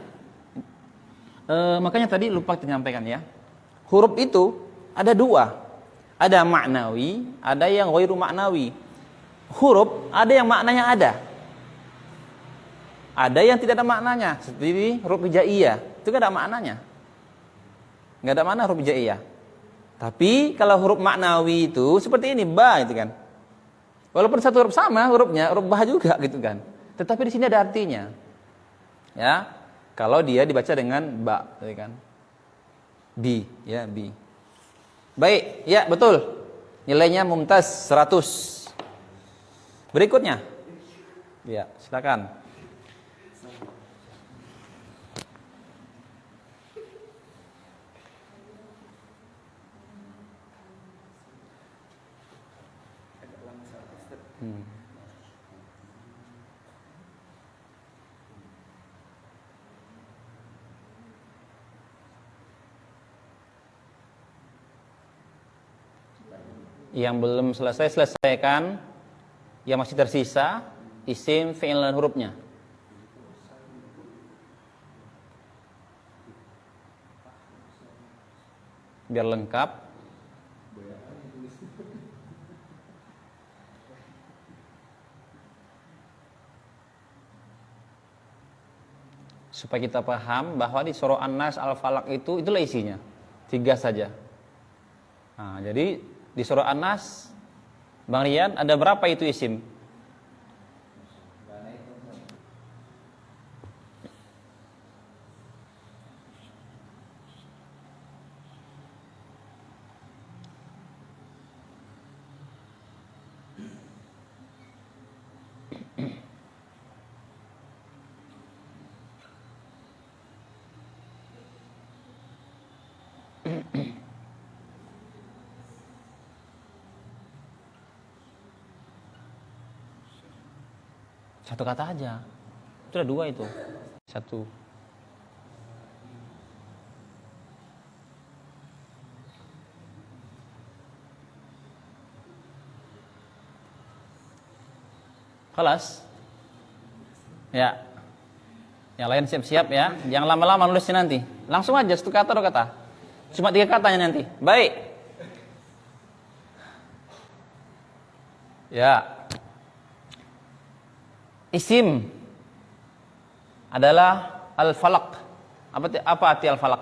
Makanya tadi lupa kita nyampaikan ya. Huruf itu ada dua. Ada maknawi, ada yang ghairu maknawi. Huruf ada yang maknanya ada. Ada yang tidak ada maknanya. Seperti huruf hijaiyah, itu kan ada maknanya. Enggak ada makna huruf hijaiyah. Tapi kalau huruf maknawi itu seperti ini, ba itu kan. Walaupun satu huruf sama hurufnya, huruf bah juga gitu kan. Tetapi di sini ada artinya. Ya. Kalau dia dibaca dengan ba, gitu kan. Bi, ya, bi. Baik, ya betul. Nilainya mumtaz 100. Berikutnya. Ya, silakan. Yang belum selesai selesaikan, yang masih tersisa isim, fi'il dan hurufnya. Biar lengkap. Supaya kita paham bahwa di surah An-Nas, Al-Falaq itulah isinya. 3 saja. Nah, jadi di surah An-Nas, Bang Rian, ada berapa itu isim? Satu kata aja. Itu ada 2 itu. 1. Kelas. Ya. Yang lain siap-siap ya. Jangan lama-lama nulisnya nanti. Langsung aja 1 kata 2 kata. Cuma 3 katanya nanti. Baik. Ya. Isim adalah al-falaq. Apa arti al-falaq?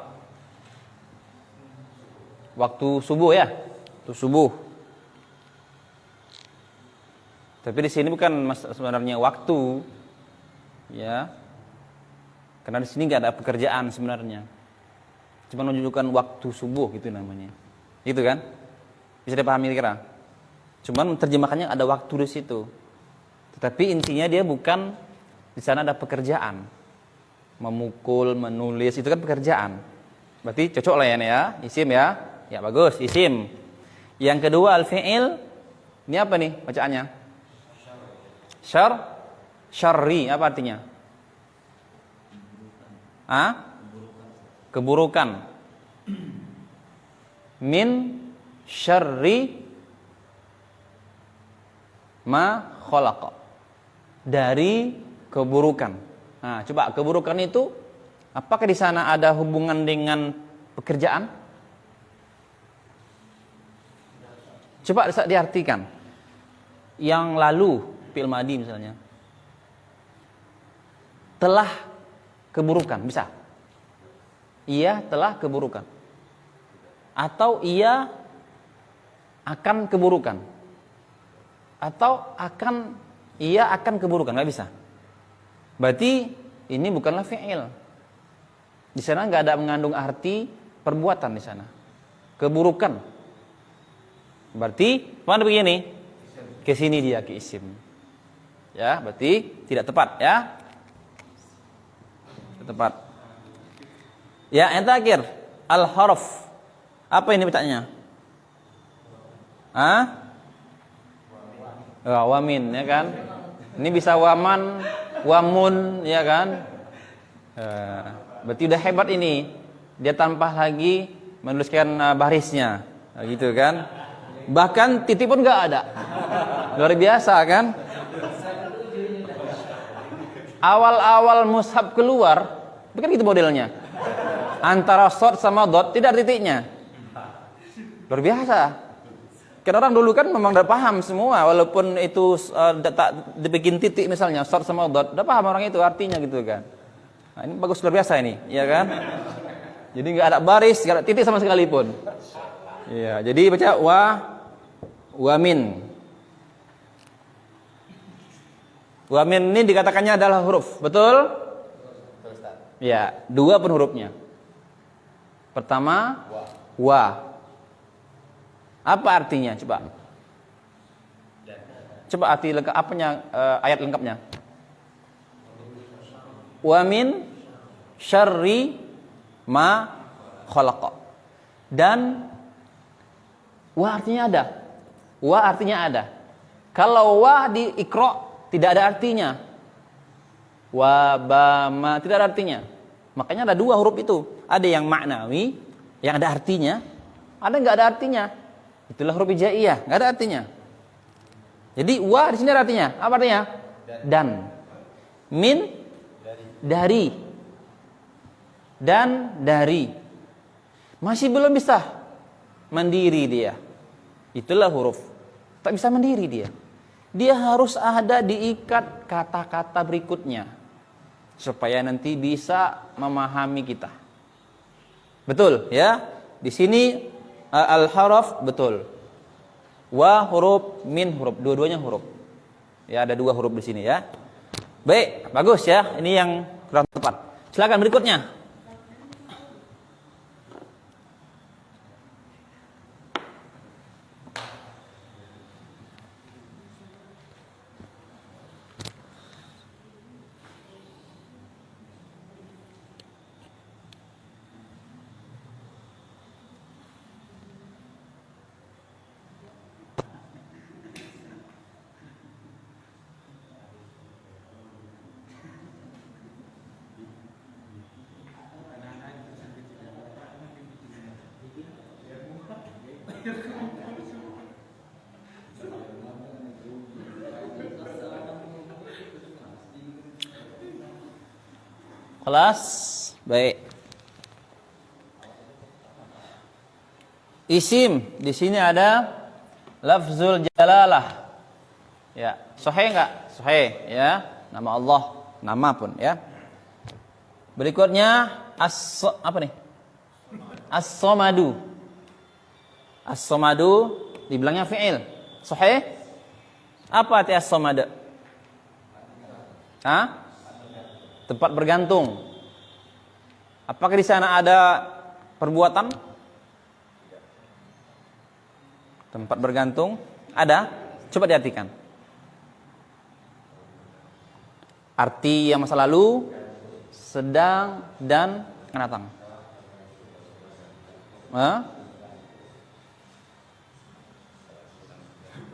Waktu subuh ya. Waktu subuh. Tapi di sini bukan sebenarnya waktu. Ya. Karena di sini enggak ada pekerjaan sebenarnya. Cuma menunjukkan waktu subuh gitu namanya. Gitu kan? Bisa dipahami kira? Cuman terjemahannya ada waktu di situ. Tetapi intinya dia bukan di sana ada pekerjaan. Memukul, menulis itu kan pekerjaan. Berarti cocok lah ya, isim ya. Ya bagus, isim. Yang kedua al-fi'il. Ini apa nih bacaannya? Syarri, apa artinya? Keburukan. Min syarri ma khalaqa. Dari keburukan. Nah, coba keburukan itu apakah di sana ada hubungan dengan pekerjaan? Coba diartikan. Yang lalu, fi'il madhi misalnya. Telah keburukan, bisa. Ia telah keburukan. Atau ia akan keburukan. Atau ia akan keburukan, nggak bisa. Berarti ini bukanlah fi'il. Di sana nggak ada mengandung arti perbuatan di sana. Keburukan. Berarti mana begini? Ke sini dia ke isim. Ya, berarti tidak tepat ya. Tidak tepat. Ya, yang terakhir al-harf. Apa ini bacanya? Wamin ya kan? Ini bisa waman, wamun ya kan? Berarti udah hebat ini. Dia tanpa lagi menuliskan barisnya, gitu kan? Bahkan titik pun nggak ada. Luar biasa kan? Awal-awal mushaf keluar, bukan gitu modelnya. Antara short sama dot tidak ada titiknya. Luar biasa. Karena orang dulu kan memang udah paham semua, walaupun itu tak dibikin titik misalnya short sama dot, udah paham orang itu artinya gitu kan. Nah, ini bagus luar biasa ini, ya kan? Jadi nggak ada baris, nggak ada titik sama sekali pun. Iya, jadi baca wamin. Wamin ini dikatakannya adalah huruf, betul? Ya, 2 pun hurufnya. Pertama, wa. Apa artinya? Coba arti lengkap apanya, ayat lengkapnya. Wa min syarri ma khalaqa. Dan wa artinya ada. Wa artinya ada. Kalau wa di Iqra tidak ada artinya. Wa ba ma tidak ada artinya. Makanya ada dua huruf itu. Ada yang maknawi, yang ada artinya, ada enggak ada artinya. Itulah huruf hijaiyah, enggak ada artinya. Jadi wa di sini ada artinya. Apa artinya? Dan. Min dari. Dan dari. Masih belum bisa mandiri dia. Itulah huruf. Tak bisa mandiri dia. Dia harus ada diikat kata-kata berikutnya supaya nanti bisa memahami kita. Betul ya? Di sini al-haraf betul. Wa huruf, min huruf, dua-duanya huruf. Ya, ada dua huruf di sini ya. Baik, bagus ya. Ini yang kurang tepat. Silakan berikutnya. Kelas, baik. Isim, di sini ada lafzul jalalah. Ya, sahih enggak? Sahih, ya. Nama Allah, nama pun, ya. Berikutnya apa nih? As-Somadu. As-Somadu dibilangnya fi'il. Sahih? Apa arti as-Somad? Hah? Tempat bergantung. Apakah di sana ada perbuatan? Tempat bergantung ada? Coba diartikan. Arti yang masa lalu, sedang, dan akan datang.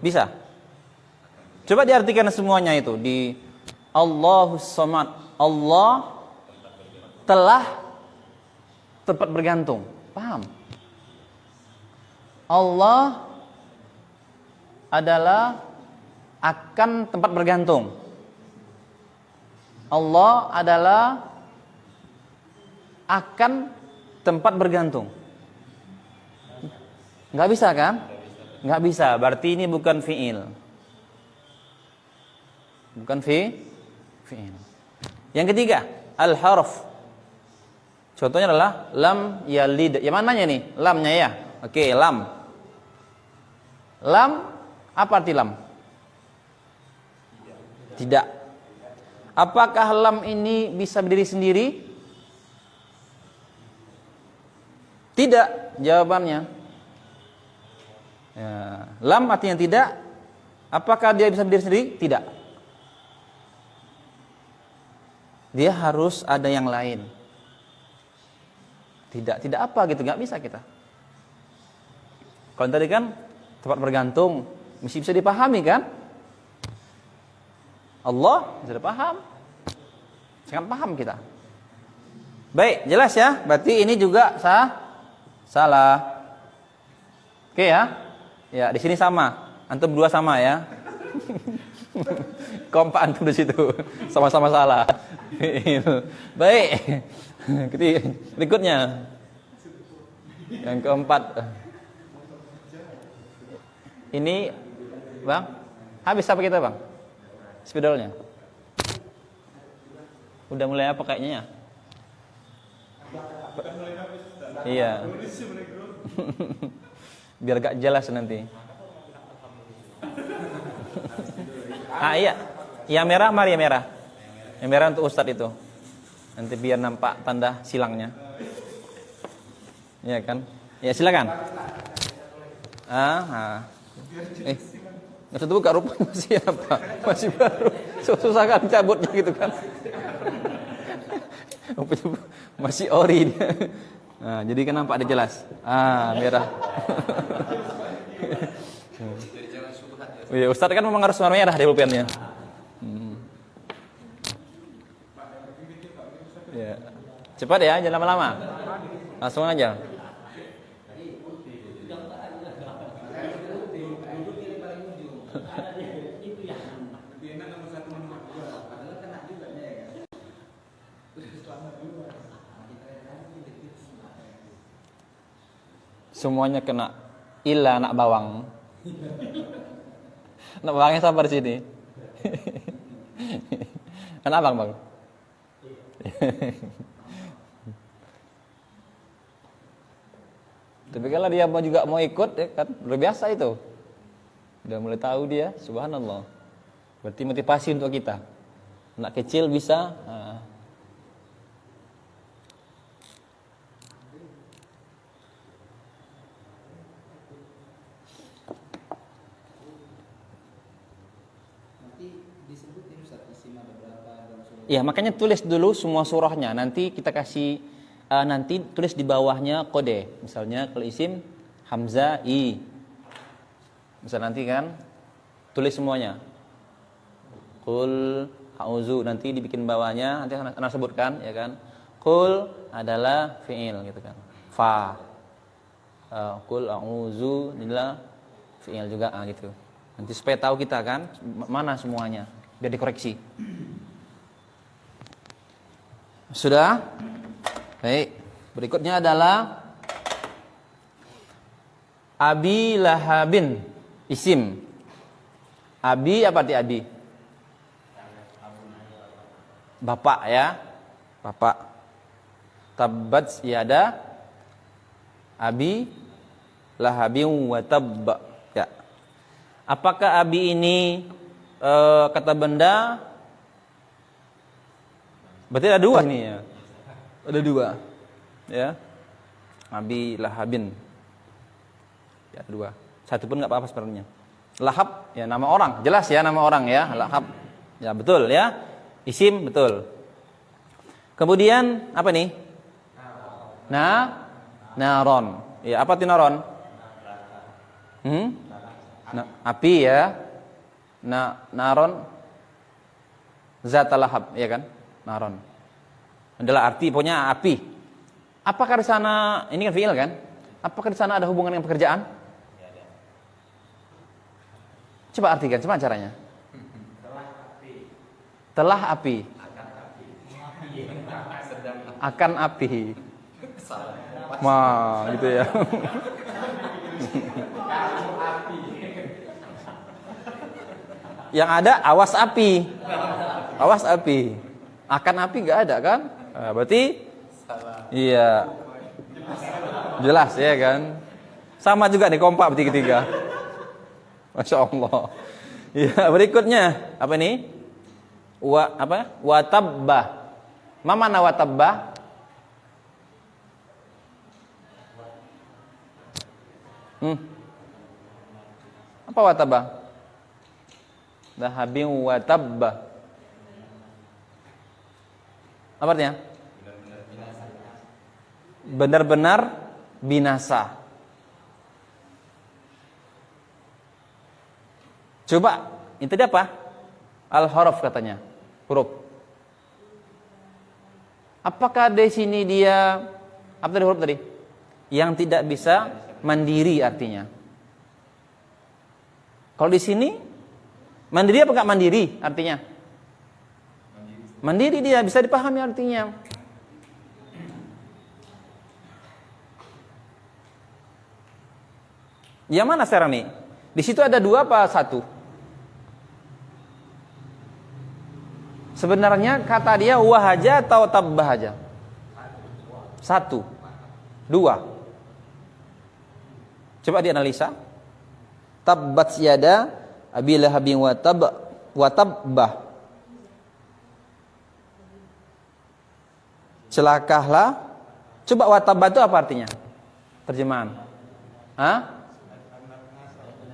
Bisa? Coba diartikan semuanya itu di Allahus Samad. Allah telah tempat bergantung. Paham? Allah adalah akan tempat bergantung. Allah adalah akan tempat bergantung. Enggak bisa kan? Enggak bisa. Berarti ini bukan fi'il. Bukan fi'il. Yang ketiga, al-harf. Contohnya adalah lam yalid. Yang mananya nih? Lamnya ya. Oke, lam. Lam, apa arti lam? Tidak. Apakah lam ini bisa berdiri sendiri? Tidak, jawabannya. Ya. Lam artinya tidak. Apakah dia bisa berdiri sendiri? Tidak. Dia harus ada yang lain. Tidak apa gitu, nggak bisa kita. Kalau tadi kan tempat bergantung, mesti bisa dipahami kan? Allah bisa dipaham, sangat paham kita. Baik, jelas ya. Berarti ini juga salah. Oke ya? Ya di sini sama. Antum dua sama ya. Kompak antum di situ, sama-sama salah. Baik. Berikutnya yang keempat. Ini Bang, habis apa kita Bang? Spidolnya. Udah mulai apa kayaknya ya? Iya. Biar gak jelas nanti. Iya. Yang merah mari yang merah. Yang merah untuk Ustadz itu. Nanti biar nampak tanda silangnya. Iya kan? Ya silakan. Maksud buka rupanya masih apa? Masih baru. Susah kan cabutnya gitu kan. Masih ori dia. Nah, jadi kan nampak ada jelas. Merah. Iya, Ustadz kan memang harus warna merah di pulpennya. Ya. Cepat ya, jangan lama-lama. Langsung aja. Semuanya kena. Illa anak bawang. Anak bawangnya sabar sini. Anak abang, Bang. Tapi kalau dia juga mau ikut, ya kan luar biasa itu. Udah mulai tahu dia, subhanallah. Berarti motivasi untuk kita. Anak kecil bisa. Ya, makanya tulis dulu semua surahnya. Nanti kita kasih nanti tulis di bawahnya kode. Misalnya kalau isim hamzah i. Misal nanti kan tulis semuanya. Qul a'udzu, nanti dibikin bawahnya, nanti anak sebutkan ya kan. Qul adalah fi'il gitu kan. Fa. Qul a'udzu adalah fi'il juga gitu. Nanti supaya tahu kita kan mana semuanya biar dikoreksi. Sudah? Baik. Berikutnya adalah Abi Lahabin, isim. Abi apa arti Abi? Bapak ya. Bapak. Tabbat yada Abi Lahabin wa tabba. Ya. Apakah Abi ini kata benda? Berarti ada dua ini ya. Ada dua. Ya. Abi Lahabin. Ya, ada dua. Satu pun enggak apa-apa sebenarnya. Lahab ya nama orang, jelas ya nama orang ya, Lahab. Ya betul ya. Isim betul. Kemudian apa nih? Naron. Ya, apa itu naron? Api ya. Naron zat lahab, ya kan? Naron adalah arti pokoknya api. Apakah di sana ini kan fi'il kan? Apakah di sana ada hubungan dengan pekerjaan? Coba artikan, coba caranya. Telah api. Akan api. Wah, gitu ya. Yang ada awas api. Awas api. Akan api enggak ada kan? Nah, berarti salah. Iya. Jelas ya kan? Sama juga nih kompak berarti ketiga. Masya Allah. Ya, berikutnya apa nih? Watabbah. Ma mana watabbah? Apa watabbah? Dahabin watabbah. Apa artinya? Benar-benar binasa. Coba, ini tadi apa? Al-huruf katanya, huruf. Apakah di sini dia apa tadi huruf tadi? Yang tidak bisa mandiri artinya. Kalau di sini mandiri apa enggak mandiri artinya? Mandiri dia bisa dipahami artinya. Yang mana sekarang nih? Di situ ada dua apa satu? Sebenarnya kata dia wahaja atau tabbahaja? Satu. Dua. Coba dianalisa. Tabbat yada Abi Lahabin wa tabbah. Celakalah. Coba watabah itu apa artinya? Terjemahan.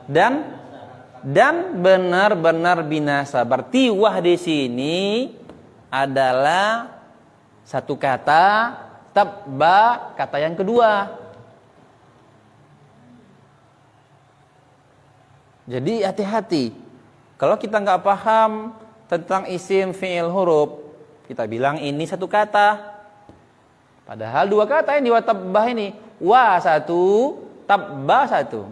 Dan benar-benar binasa. Berarti wah di sini adalah satu kata, tabba kata yang kedua. Jadi hati-hati. Kalau kita nggak paham tentang isim, fi'il, huruf, kita bilang ini satu kata. Padahal dua kata ini, wa tabbah ini. Wa satu, tabbah satu.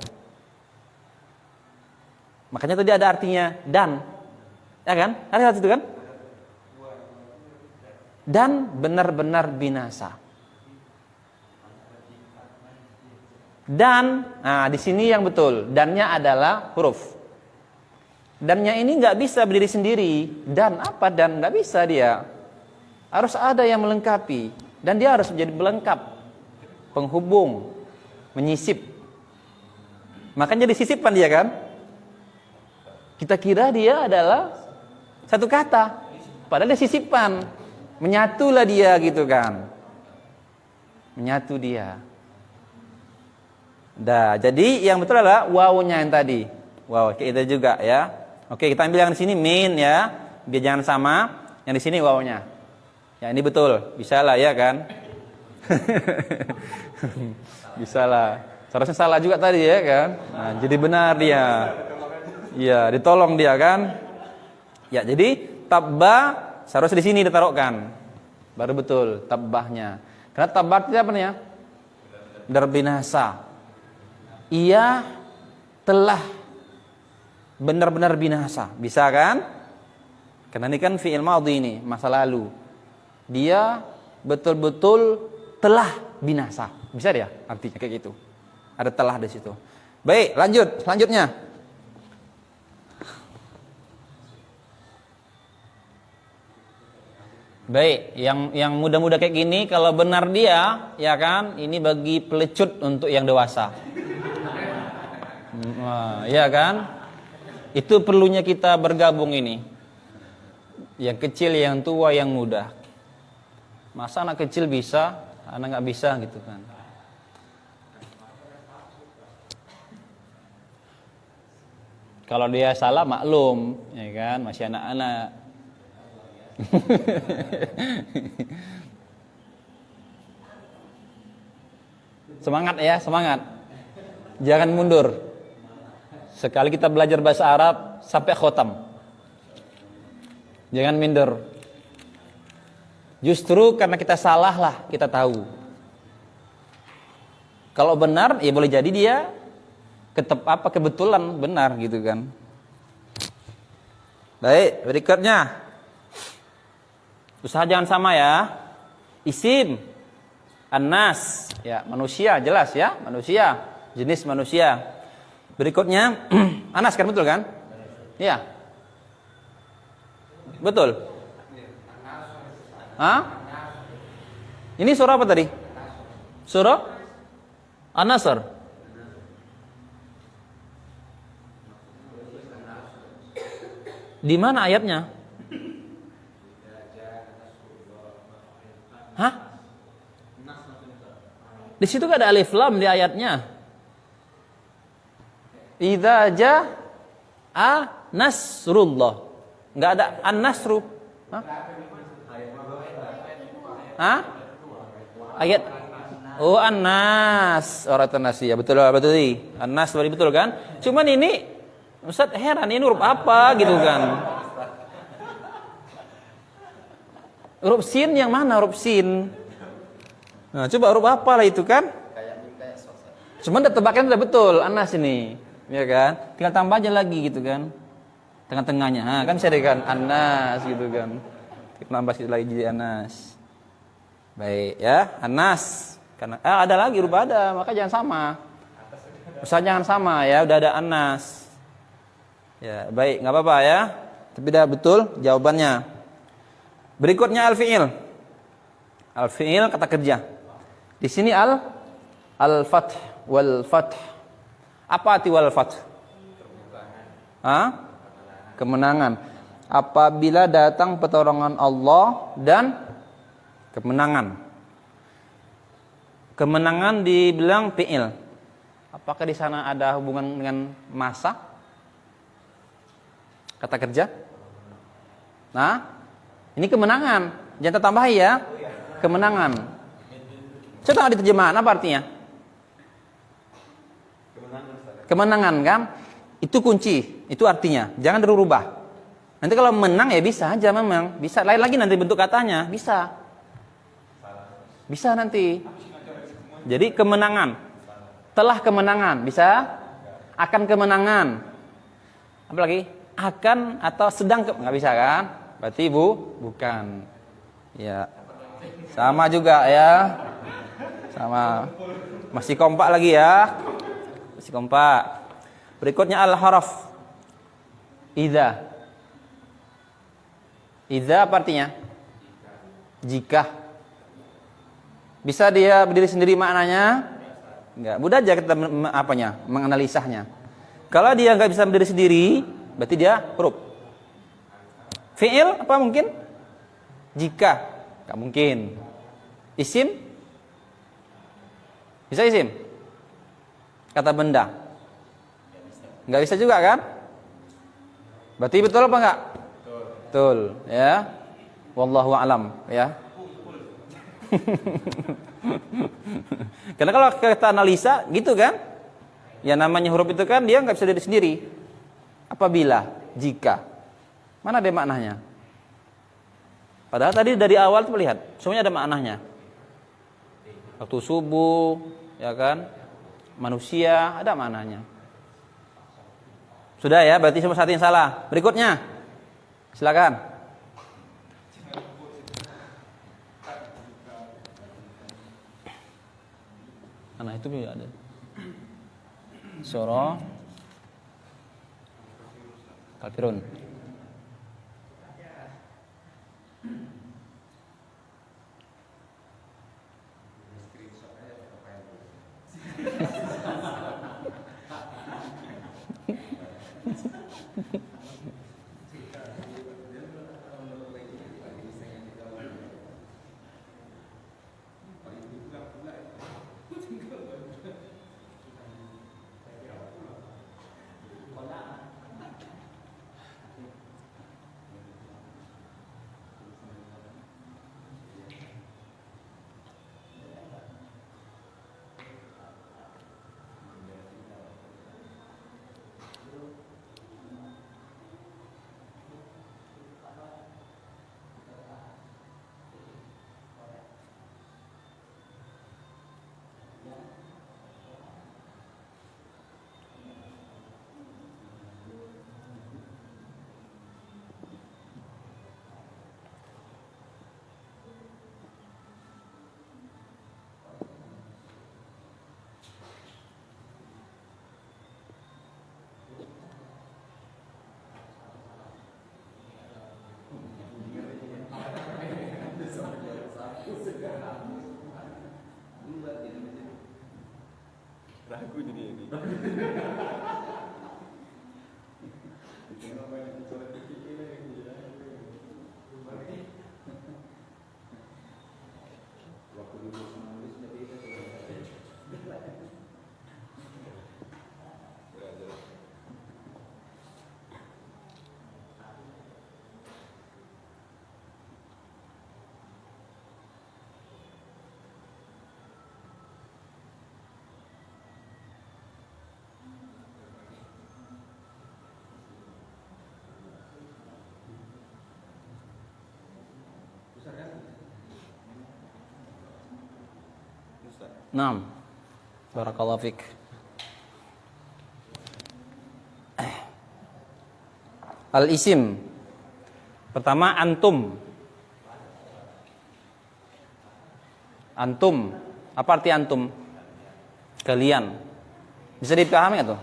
Makanya tadi ada artinya dan. Ya kan? Ada satu itu kan? Dan benar-benar binasa. Dan, nah di sini yang betul. Dannya adalah huruf. Dannya ini nggak bisa berdiri sendiri. Dan apa? Dan nggak bisa dia. Harus ada yang melengkapi. Dan dia harus menjadi pelengkap, penghubung, menyisip. Makanya disisipkan dia kan. Kita kira dia adalah satu kata, padahal dia sisipan. Menyatulah dia gitu kan. Menyatu dia. Dah, jadi yang betul adalah wawunya yang tadi. Wow, kita juga ya. Oke, kita ambil yang di sini min ya, biar jangan sama. Yang di sini wawunya. Ya ini betul, bisa lah ya kan? Bisa lah. Seharusnya salah juga tadi ya kan? Nah, jadi benar dia. Iya, ditolong dia kan? Ya, jadi tabba seharusnya di sini ditaruhkan. Baru betul tabbahnya. Karena tabbah itu apa nih ya? Berbinasa. Ia telah benar-benar binasa. Bisa kan? Karena ini kan fi'il madhi ini, masa lalu. Dia betul-betul telah binasa. Bisa dia artinya kayak gitu. Ada telah di situ. Baik, lanjut. Selanjutnya. Baik, yang muda-muda kayak gini kalau benar dia, ya kan, ini bagi pelecut untuk yang dewasa. Ya kan? Itu perlunya kita bergabung ini. Yang kecil, yang tua, yang muda. Masa anak kecil bisa, anak nggak bisa gitu kan? Kalau dia salah maklum, ya kan, masih anak-anak. Semangat ya, semangat. Jangan mundur. Sekali kita belajar bahasa Arab sampai khotam. Jangan minder. Justru karena kita salah lah kita tahu. Kalau benar ya boleh jadi dia kebetulan benar gitu kan. Baik, berikutnya. Usaha jangan sama ya. Isim An-nas, ya manusia jelas ya, manusia, jenis manusia. Berikutnya Anas kan betul kan? Iya. Betul. Hah? Ini surah apa tadi? Surah An-Nasr. Di mana ayatnya? Hah? Di situ gak ada alif lam di ayatnya. Idza jaa nasrullah. Enggak ada an-nasru. Hah? Hah? Ayat oh an-nas, orang tanasi ya betul betul. An-nas betul kan? Cuman ini Ustaz heran ini huruf apa gitu kan? Huruf sin yang mana huruf sin? Nah, coba huruf apa lah itu kan? Cuman udah tebakan udah betul Anas ini, ya kan? Tinggal tambah aja lagi gitu kan? Tengah-tengahnya, nah, kan saya kan Anas gitu kan? Nambah sedikit lagi jadi Anas. Baik ya, Anas. Karena ada lagi huruf ada, maka jangan sama. Usah jangan sama ya, udah ada Anas. Ya baik, nggak apa-apa ya. Tapi dah betul jawabannya. Berikutnya al-fi'il. Al-fi'il kata kerja. Di sini al-fath wal fath. Apa arti wal fath? Hah? Kemenangan. Apabila datang pertolongan Allah dan kemenangan. Kemenangan dibilang fi'il. Apakah di sana ada hubungan dengan masa? Kata kerja? Nah, ini kemenangan. Jangan tambahi ya. Kemenangan. Coba di terjemahan apa artinya? Kemenangan kan? Itu kunci, itu artinya. Jangan dirubah. Nanti kalau menang ya bisa aja memang. Bisa, lain lagi nanti bentuk katanya. Bisa. Bisa nanti. Jadi kemenangan. Telah kemenangan. Bisa? Akan kemenangan. Apa lagi? Akan atau sedang nggak bisa kan? Berarti bukan. Ya. Sama juga ya. Sama. Masih kompak lagi ya. Masih kompak. Berikutnya al-haraf. Idza. Idza apa artinya? Jika. Bisa dia berdiri sendiri maknanya? Enggak. Mudah aja kita menganalisanya. Kalau dia nggak bisa berdiri sendiri, berarti dia huruf. Fi'il apa mungkin? Jika. Nggak mungkin. Isim? Bisa isim? Kata benda. Nggak bisa juga kan? Berarti betul apa enggak? Betul, ya. Wallahu a'lam, ya. Karena kalau kita analisa gitu kan, ya namanya huruf itu kan dia nggak bisa diri sendiri. Apabila, jika, mana ada maknanya? Padahal tadi dari awal tuh lihat, semuanya ada maknanya. Waktu subuh, ya kan, manusia ada maknanya. Sudah ya, berarti cuma satu yang salah. Berikutnya, silakan. Nah itu juga ada. Surah Kafirun. Ragu jadi ini. Naam. Barakallahu fik. Al-isim. Pertama antum. Antum. Apa arti antum? Kalian. Bisa dipahami enggak tuh?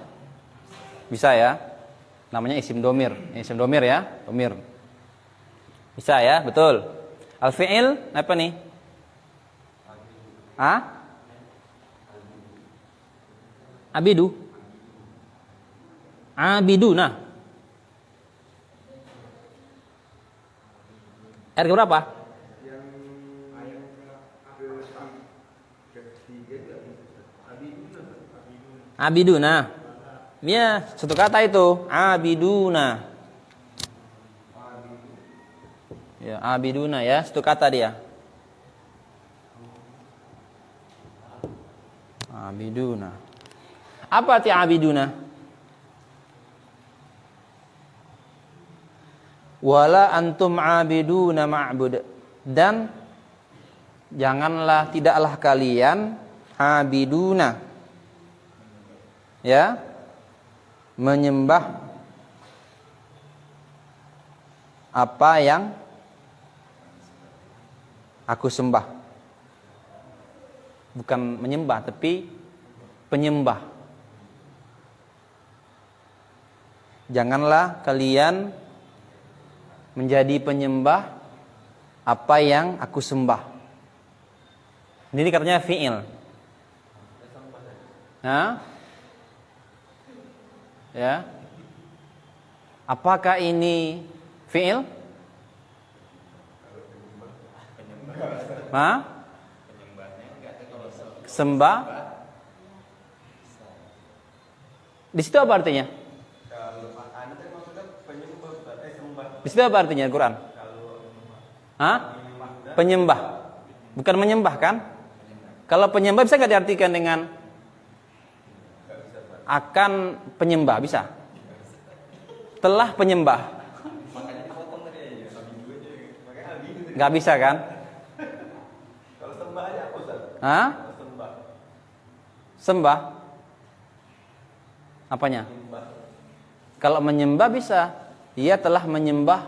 Bisa ya. Namanya isim domir. Isim domir ya, domir. Bisa ya, betul. Al-fi'il apa nih? Abidu. Abiduna. Ayat berapa? Abiduna. Ya, satu kata itu. Abiduna. Ya, abiduna ya, satu kata dia. Abiduna. Apa arti abiduna? wala antum abiduna ma'bud, dan janganlah, tidaklah kalian abiduna, ya, menyembah apa yang aku sembah. Bukan menyembah, tapi penyembah. Janganlah kalian menjadi penyembah apa yang aku sembah. Ini katanya fi'il. Nah, ya. Apakah ini fi'il? Hah? Sembah? Di situ apa artinya? Di situ apa artinya Al-Quran? Hah? Penyembah. Bukan menyembah kan? Kalau penyembah bisa nggak diartikan dengan akan penyembah? Bisa. Telah penyembah. Nggak bisa kan? Kalau sembah aja apa Ustaz? Hah? Sembah. Sembah? Apanya? Kalau menyembah bisa. Dia telah menyembah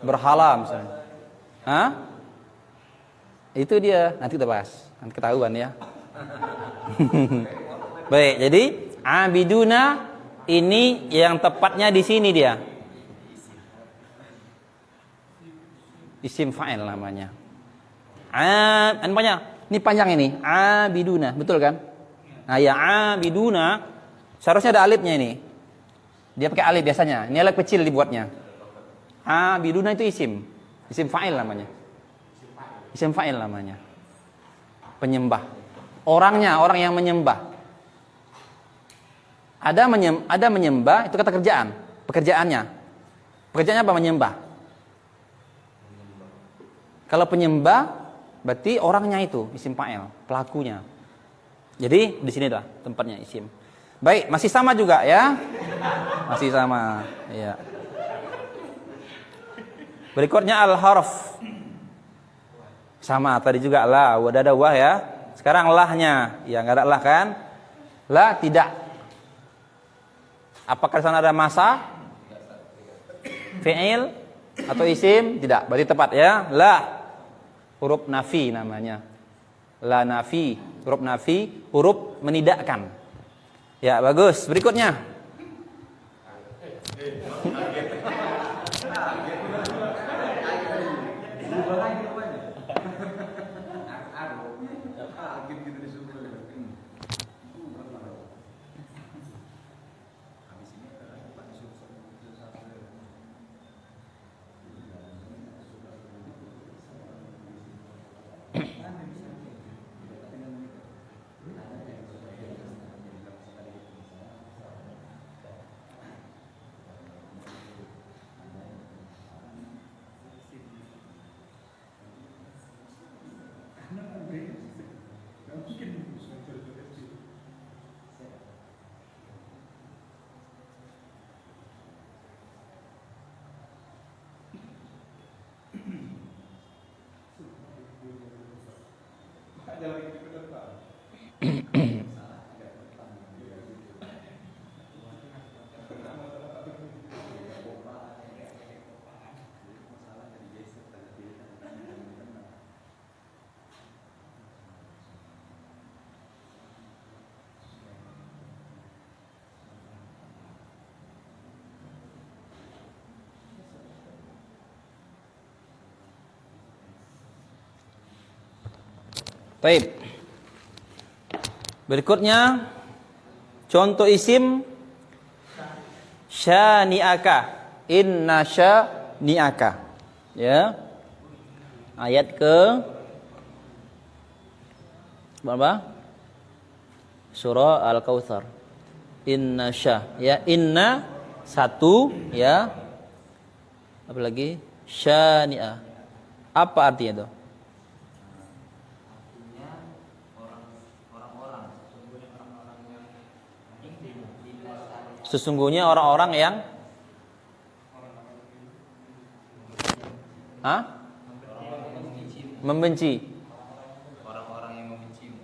berhala misalnya. Hah? Itu dia. Nanti kita bahas. Nanti ketahuan ya. Baik, jadi abiduna ini yang tepatnya di sini dia. Isim fa'il namanya. Ini panjang ini. Abiduna, betul kan? Nah, ya abiduna seharusnya ada alifnya ini. Dia pakai alif biasanya. Ini alif kecil dibuatnya. Abiduna itu isim. Isim fa'il namanya. Isim fa'il namanya. Penyembah. Orangnya, orang yang menyembah. Ada menyembah, itu kata kerjaan. Pekerjaannya. Pekerjaannya apa? Menyembah. Kalau penyembah, berarti orangnya itu, isim fa'il, pelakunya. Jadi, di sini dah tempatnya isim. Baik, masih sama juga ya. Masih sama, ya. Berikutnya al-harf. Sama tadi juga la, udah ada wah ya. Sekarang lahnya, ya enggak ada lah kan? La tidak. Apakah di sana ada masa? Fi'il atau isim? Tidak, berarti tepat ya. La huruf nafi namanya. La nafi, huruf nafi, huruf menidakkan. Ya, bagus. Berikutnya. Baik. Berikutnya contoh isim syani'aka. Inna syani'aka. Ya. Ayat ke berapa? Surah Al-Kautsar. Inna sya. Ya, inna satu ya. Apa lagi? Syani'a. Apa artinya itu? Sesungguhnya orang-orang yang Hah? Membenci. Orang-orang yang membencimu.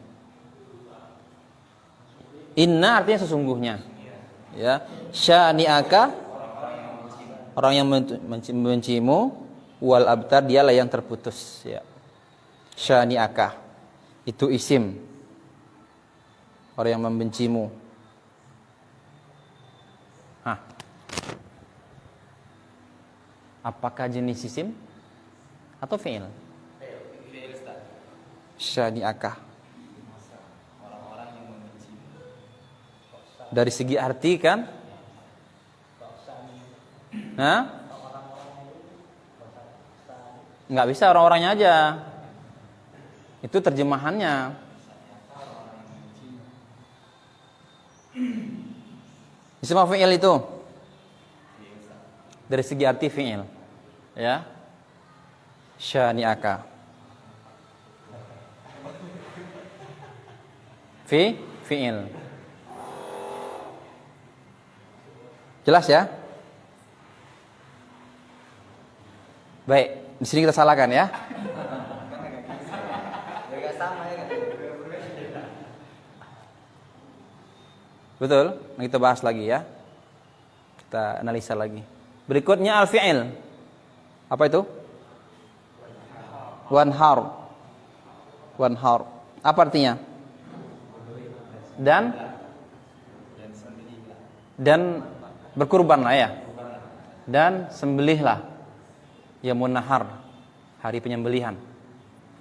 Inna artinya sesungguhnya. Ya, syani'aka orang yang membencimu, wal abtar dialah yang terputus, ya. Syani'aka itu isim. Orang yang membencimu. Hah. Apakah jenis isim atau fi'il? Syani'aka. Orang-orang yang membencimu. Dari segi arti kan? Hah? Nggak bisa orang-orangnya aja. Itu terjemahannya. Isim apa fi'il itu? Dari segi arti fi'il. Ya. Syani'aka. Fi'il. Jelas ya? Baik, di sini kita salahkan ya. Betul? Nah, kita bahas lagi ya. Kita analisa lagi. Berikutnya al-fi'il. Apa itu? Wanhar. Apa artinya? Dan berkurbanlah ya. Dan sembelihlah. Yamun nahar, hari penyembelihan.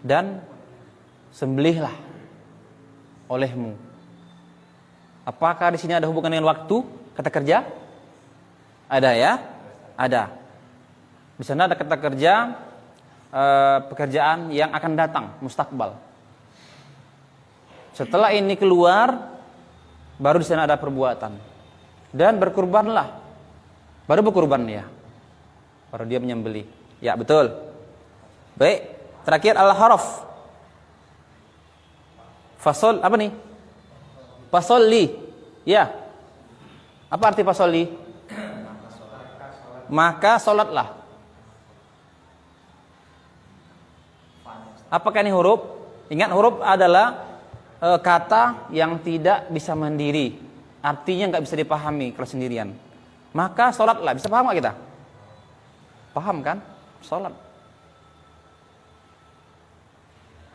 Dan sembelihlah olehmu. Apakah di sini ada hubungan dengan waktu kata kerja? Ada ya? Ada. Di sana ada kata kerja pekerjaan yang akan datang, mustakbal. Setelah ini keluar, baru di sana ada perbuatan. Dan berkurbanlah. Baru berkurban ya. Baru dia menyembelih. Ya, betul. Baik, terakhir al-haraf. Fasol apa nih? Fasolli. Ya. Apa arti fasolli? Maka solatlah. Apakah ini huruf? Ingat, huruf adalah kata yang tidak bisa mandiri. Artinya nggak bisa dipahami kalau sendirian. Maka solatlah. Bisa paham nggak kita? Paham kan? Solat.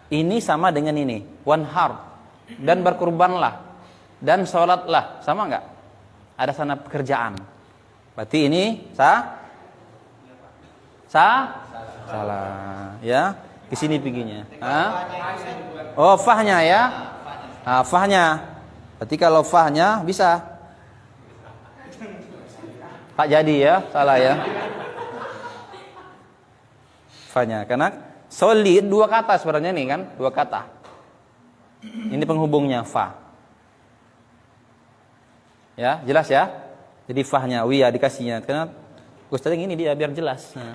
Ini sama dengan ini. Wanhar. Dan berkurbanlah. Dan solatlah. Sama nggak? Ada sana pekerjaan. Berarti ini salah. Ya. Ke sini piginya. Oh, fahnya ya. Nah, fahnya. Berarti kalau fahnya bisa. Tak jadi ya, salah ya. Fahnya, karena soli dua kata sebenarnya nih kan, dua kata. Ini penghubungnya fa. Ya, jelas ya. Jadi fahnya, wia dikasihnya. Karena Ustaz yang ini dia biar jelas. Nah.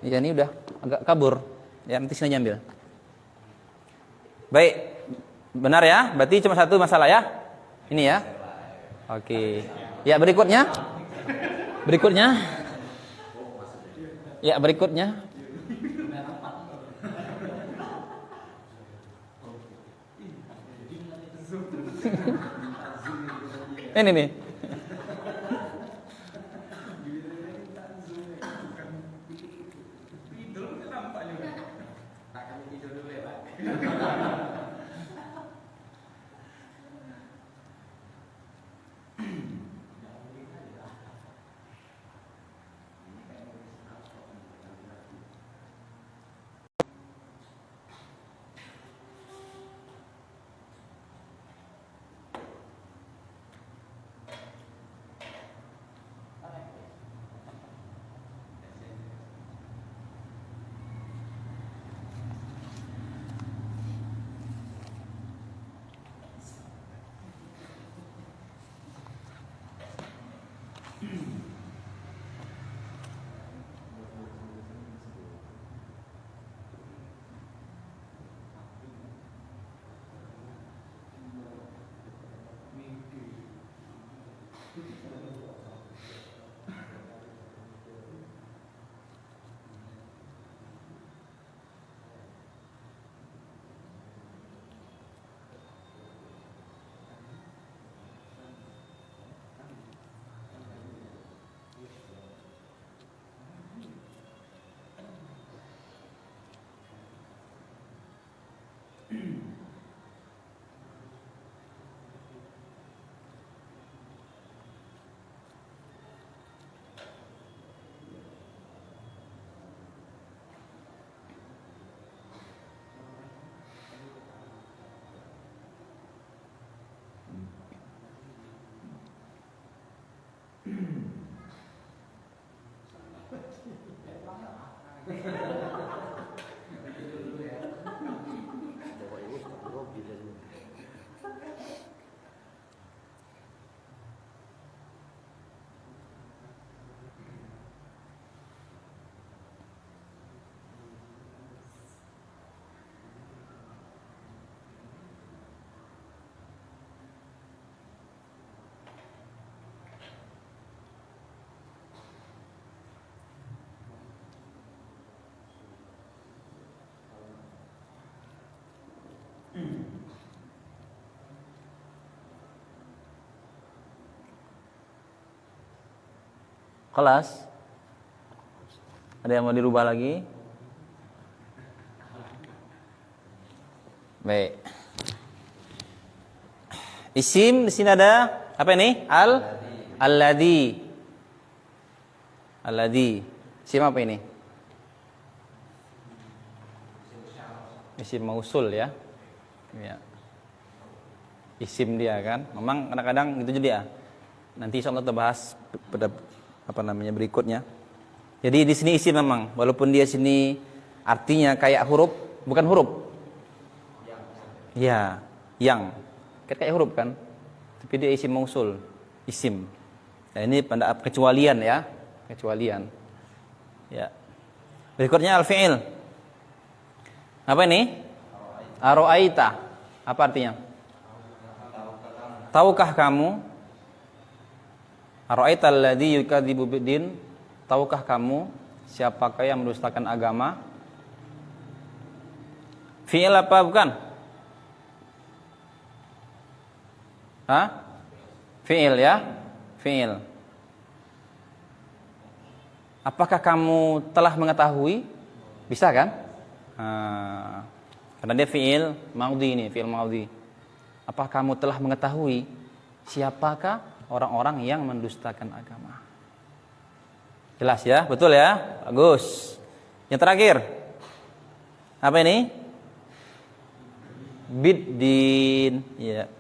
Ya ini udah agak kabur. Ya nanti sini ambil. Baik, benar ya. Berarti cuma satu masalah ya. Ini ya. Oke. Ya berikutnya. Ya berikutnya. Ini nih. Kelas? Ada yang mau dirubah lagi? Baik. Isim di sini ada apa ini? Alladhi. Alladhi. Isim apa ini? Isim mausul ya. Ya. Isim dia kan. Memang kadang-kadang gitu juga dia. Nanti insyaallah kita bahas pada berikutnya. Jadi di sini isim memang, walaupun dia sini artinya kayak huruf, bukan huruf. Ya, yang kayak huruf kan. Tapi dia isim mausul, isim. Nah, ini pada kecualian ya, kecualian. Ya. Berikutnya al-fi'il. Apa ini? Aro'aita. Apa artinya? Tahukah kamu? Ara'aita alladzi yukadzibu biddin? Tahukah kamu siapakah yang mendustakan agama? Fi'il apa bukan? Hah? Fi'il ya? Fi'il. Apakah kamu telah mengetahui? Bisa kan? Karena dia fi'il maudhi ini, fi'il maudhi. Apakah kamu telah mengetahui siapakah orang-orang yang mendustakan agama? Jelas ya, betul ya, bagus. Yang terakhir, apa ini? Biddin, ya,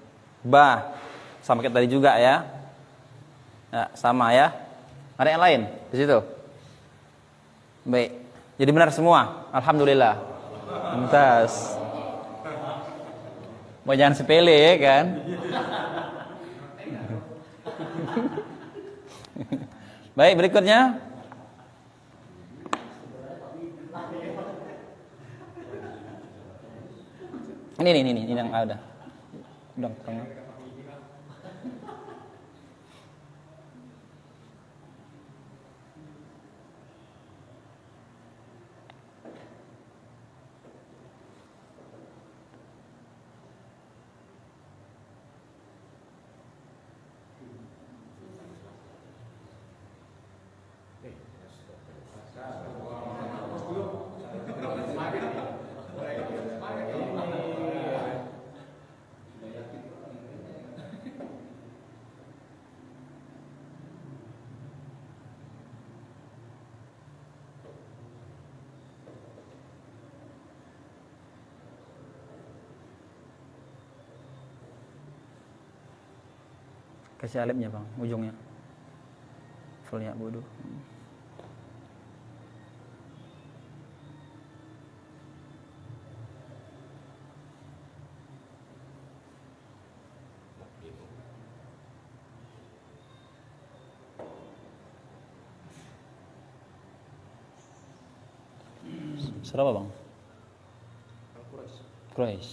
ba, sama kayak tadi juga ya. Ya, sama ya. Ada yang lain di situ? Baik, jadi benar semua. Alhamdulillah. Mumtaz. Mau jangan sepele ya kan? Baik, berikutnya. Ini yang ada. Udah kurang. Kasih alifnya bang, ujungnya. Full ya bodoh. Surah apa bang? Quraisy.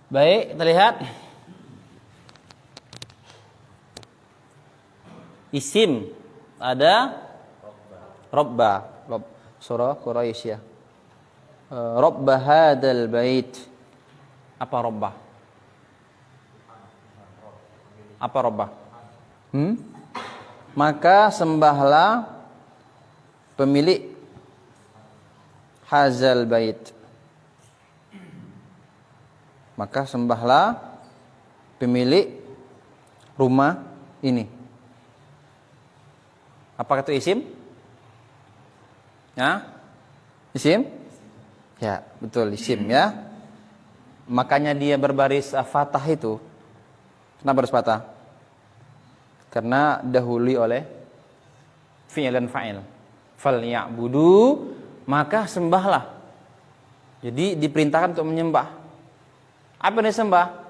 Baik, kita lihat. Isim ada Robba, surah Quraisy ya. Robba hadal bait. Apa Robba? Apa Robba? Maka sembahlah pemilik hazal bait. Maka sembahlah pemilik rumah ini. Apakah itu isim? Ya? Isim? Ya, betul isim ya. Makanya dia berbaris fathah itu. Kenapa baris fathah? Karena dahului oleh fi'il dan fa'il. Falyabudu, maka sembahlah. Jadi diperintahkan untuk menyembah. Apa yang disembah?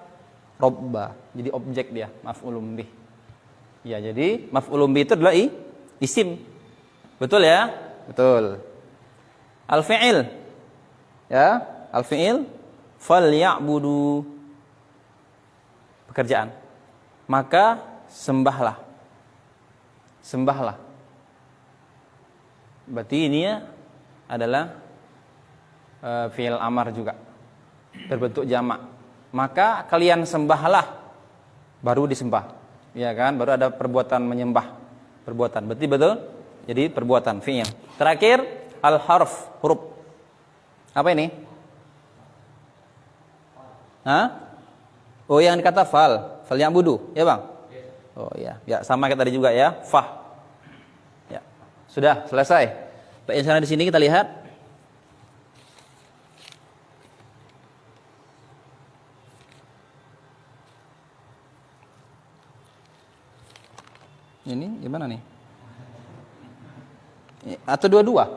Robba. Jadi objek dia, maf'ulun bih. Ya, jadi maf'ulun bih itu adalah isim. Betul ya? Betul. Al-fi'il. Ya, al-fi'il falyabudu. Pekerjaan. Maka sembahlah. Sembahlah. Berarti ini ya adalah fi'il amar juga. Berbentuk jamak. Maka kalian sembahlah, baru disembah. Ya kan? Baru ada perbuatan menyembah. Perbuatan. Berarti betul? Jadi perbuatan fi'il. Terakhir al-harf, huruf. Apa ini? Hah? Oh, yang dikata fal yang budu, ya Bang? Oh ya, ya sama kayak tadi juga ya, fah. Ya. Sudah selesai. Baik, yang sana di sini kita lihat. Ini gimana nih? Atau dua-dua?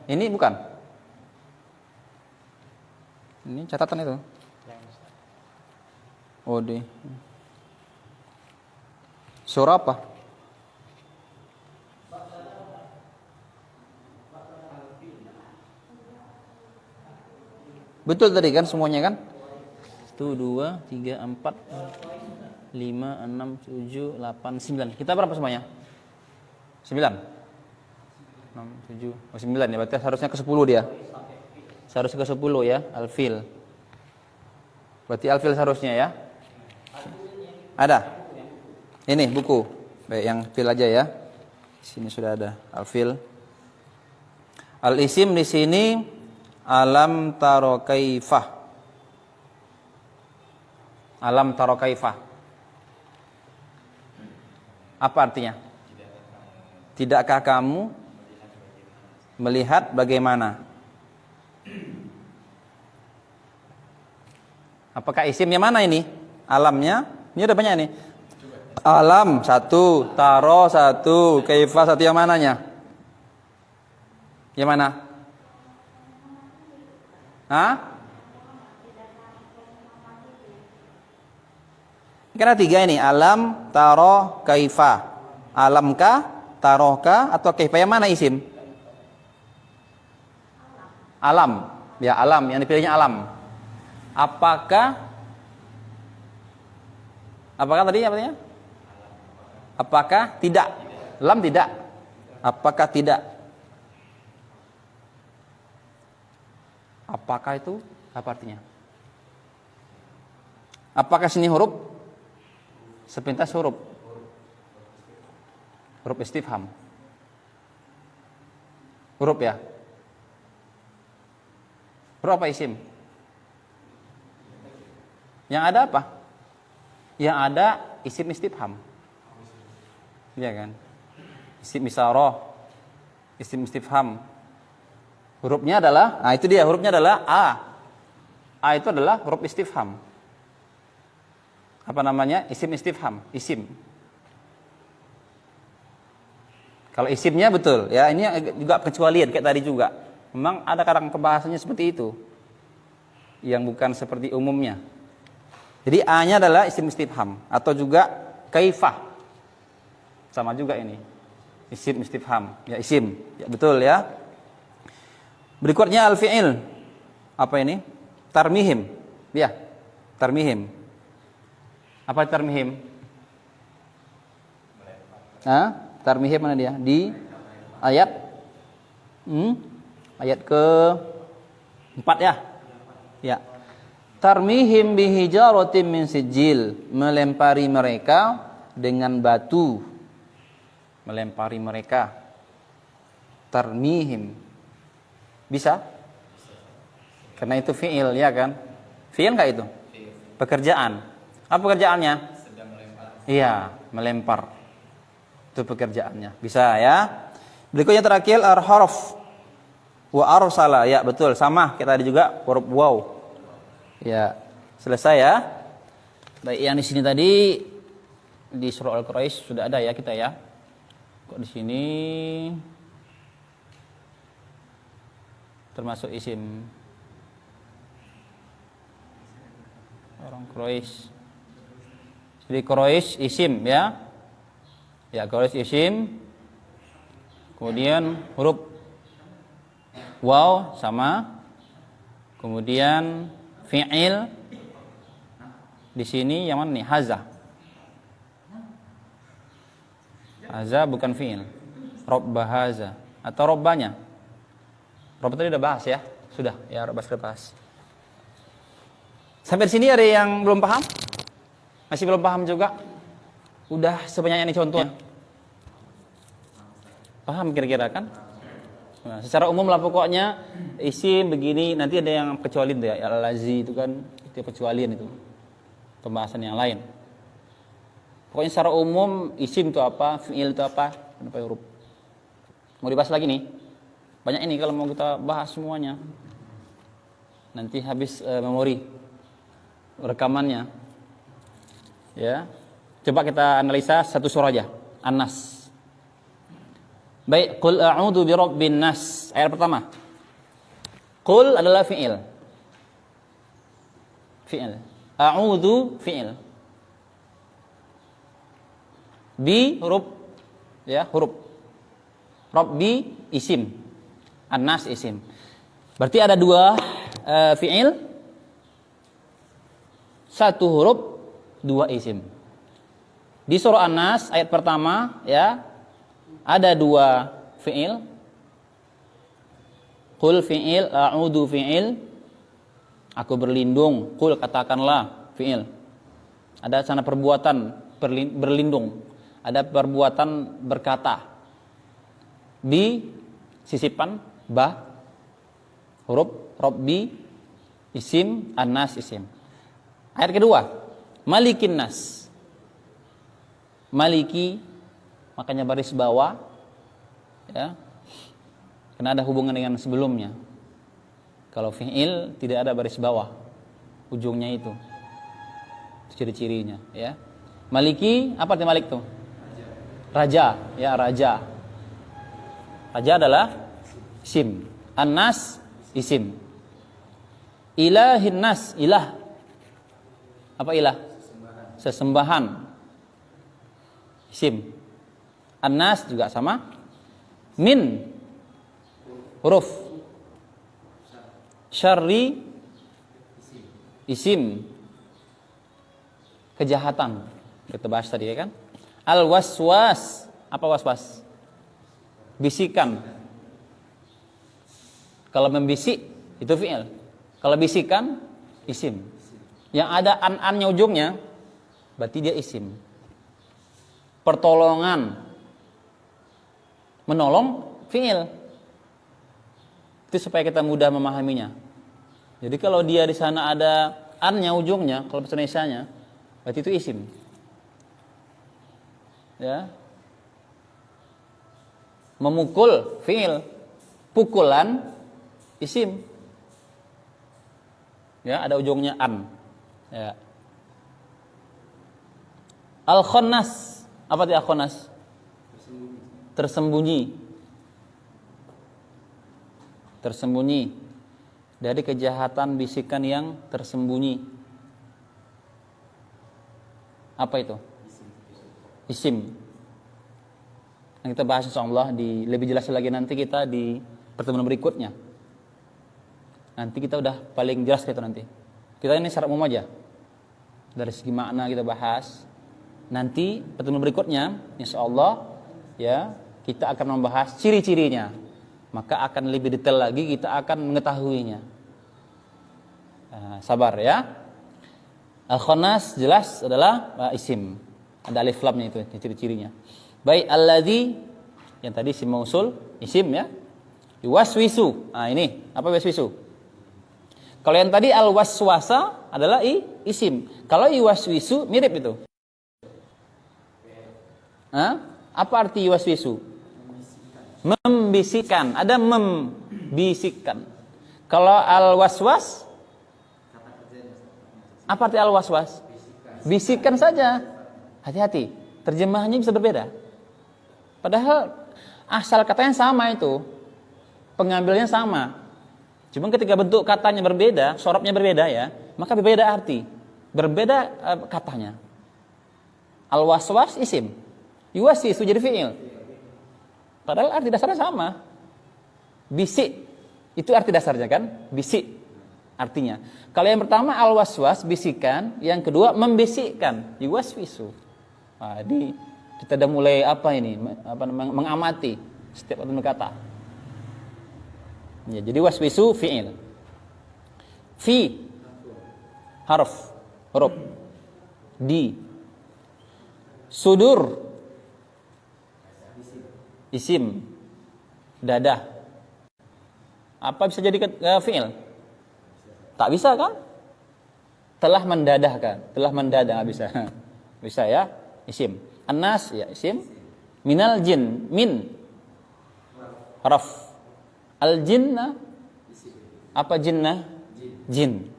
Ini bukan? Ini catatan itu. Oh deh. Surah apa? Betul tadi kan semuanya kan? 1, 2, 3, 4, 5, 6, 7, 8, 9. Kita berapa semuanya? 9. 6, 7. Oh 9 ya, berarti harusnya ke 10 dia. Seharusnya ke 10 ya, al-fil. Berarti al-fil seharusnya ya. Ada. Ini buku. Baik, yang fil aja ya. Sini sudah ada al-fil. Al-isim di sini alam taro kaifah. Alam taro kaifah. Apa artinya? Tidakkah kamu melihat bagaimana? Apakah isimnya mana ini? Alamnya? Ini ada banyak nih. Alam 1, taro 1, kaifah 1, yang mananya? Yang mana? Hah? Karena 3 ini, alam, taro, kaifah. Alamkah, tarohkah, atau kaifah, yang mana isim? Alam. Ya, alam, yang dipilihnya alam. Apakah tadi apa? Apakah tidak? Lam tidak. Apakah tidak? Apakah itu apa artinya? Apakah sini huruf? Sepintas huruf. Huruf istifham. Huruf ya. Huruf apa isim? Yang ada apa? Yang ada isim istifham. Iya kan? Isim isyarah, isim istifham. Hurufnya adalah, nah itu dia, hurufnya adalah A. A itu adalah huruf istifham. Apa namanya? Isim istifham, isim. Kalau isimnya betul, ya ini juga kecualian kayak tadi juga. Memang ada kadang pembahasannya seperti itu. Yang bukan seperti umumnya. Jadi A-nya adalah isim istifham atau juga kaifah. Sama juga ini. Isim istifham, ya isim. Ya betul ya. Berikutnya al-fi'il. Apa ini? Tarmihim. Ya, tarmihim. Apa tarmihim? Hah? Tarmihim mana dia? Di ayat ayat ke-4 ya. Ya. Tarmihim bihijaratin min sijil, melempari mereka dengan batu. Melempari mereka. Tarmihim. Bisa? Karena itu fi'il, ya kan? Fi'il enggak itu? Pekerjaan. Apa pekerjaannya? Sedang melempar. Iya, melempar. Itu pekerjaannya. Bisa ya. Berikutnya terakhir al-harf wa arsala. Ya, betul, sama kita tadi juga huruf waw. Ya, selesai ya. Baik, yang di sini tadi di surah Al-Quraisy sudah ada ya kita ya. Kok di sini termasuk isim. Orang Quraisy. Jadi Quraisy isim ya. Ya, Quraisy isim. Kemudian huruf waw sama. Kemudian fi'il di sini yang mana nih? Haza. Haza bukan fi'il. Robba haza atau robbanya. Robba tadi udah bahas ya. Sudah, ya robba sudah bahas. Sampai di sini ada yang belum paham? Masih belum paham juga? Udah sebanyak ini contohnya. Paham kira-kira kan? Nah, secara umum lah pokoknya isim begini, nanti ada yang kecualiin tuh ya. Al-lazi itu kan itu kecualian itu. Pembahasan yang lain. Pokoknya secara umum isim itu apa, fi'il itu apa huruf. Mau dibahas lagi nih. Banyak ini kalau mau kita bahas semuanya. Nanti habis memori rekamannya. Ya. Coba kita analisa satu surah aja. An-Nas. Baik, qul a'udzu birabbin nas. Ayat pertama. Qul adalah fi'il. Fi'il. A'udzu fi'il. Bi huruf ya, huruf. Rabbi isim. An-nas isim. Berarti ada dua fi'il. Satu huruf, dua isim. Di surah An-Nas ayat pertama ya, ada dua fi'il. Qul fi'il, a'udzu fi'il. Aku berlindung. Qul katakanlah fi'il. Ada sana perbuatan berlindung. Ada perbuatan berkata. Bi sisipan ba huruf Rabbi isim, An-Nas isim. Ayat kedua, Malikin Nas. Maliki makanya baris bawah ya. Karena ada hubungan dengan sebelumnya. Kalau fi'il tidak ada baris bawah. Ujungnya itu. Ciri-cirinya ya. Maliki, apa arti Malik tuh? Raja, ya raja. Raja adalah isim. An-Nas isim. Ilahin Nas, ilah. Apa ilah? Sesembahan. Isim. An-Nas juga sama. Min huruf. Syarri isim. Kejahatan. Kita bahas tadi ya kan? Al-waswas. Apa waswas? Bisikan. Kalau membisik itu fi'il. Kalau bisikan isim. Yang ada an-annya ujungnya berarti dia isim. Pertolongan. Menolong fi'il. Itu supaya kita mudah memahaminya. Jadi kalau dia di sana ada an-nya ujungnya, kalau bahasa Indonesianya, berarti itu isim. Ya. Memukul fi'il. Pukulan isim. Ya, ada ujungnya an. Ya. Al-Khannas. Apa itu Al-Khannas? Tersembunyi. Tersembunyi. Dari kejahatan bisikan yang tersembunyi. Apa itu? Isim. Yang kita bahas insyaallah di lebih jelas lagi nanti kita di pertemuan berikutnya. Nanti kita udah paling jelas itu nanti. Kita ini secara umum aja. Dari segi makna kita bahas. Nanti pertemuan berikutnya insyaallah ya, kita akan membahas ciri-cirinya. Maka akan lebih detail lagi kita akan mengetahuinya. Sabar ya. Al-Khannas jelas adalah isim. Ada alif lamnya itu ciri-cirinya. Baik, alladzi yang tadi isim mausul, isim ya. Yuwaswisu. Nah, ini apa waswisu? Kalau yang tadi al-waswasa adalah isim. Kalau yuwaswisu mirip itu. Apa arti yuwaswisu? Membisikkan. Ada membisikkan. Kalau al-waswas, apa arti al-waswas? Bisikan saja. Hati-hati, terjemahannya bisa berbeda. Padahal asal katanya sama itu. Pengambilnya sama. Cuma ketika bentuk katanya berbeda, sorabnya berbeda ya, maka berbeda arti. Berbeda katanya. Al-waswas isim. Yuwaswisu jadi fi'il. Padahal arti dasarnya sama. Bisik. Itu arti dasarnya kan? Bisik. Artinya. Kalau yang pertama al-waswas, bisikan. Yang kedua membisikkan. Yuwaswisu. Nah, kita udah mulai mengamati setiap kata. Ya, jadi waswisu fi'il. Fi harf, huruf. Di sudur isim. Dadah. Apa bisa jadi fi'il? Tak bisa kan? Telah mendadahkan. Telah mendadah bisa. Bisa ya? Isim. An-nas ya isim. Minal jin, min harf. Al-jinnah apa jinnah? Jin.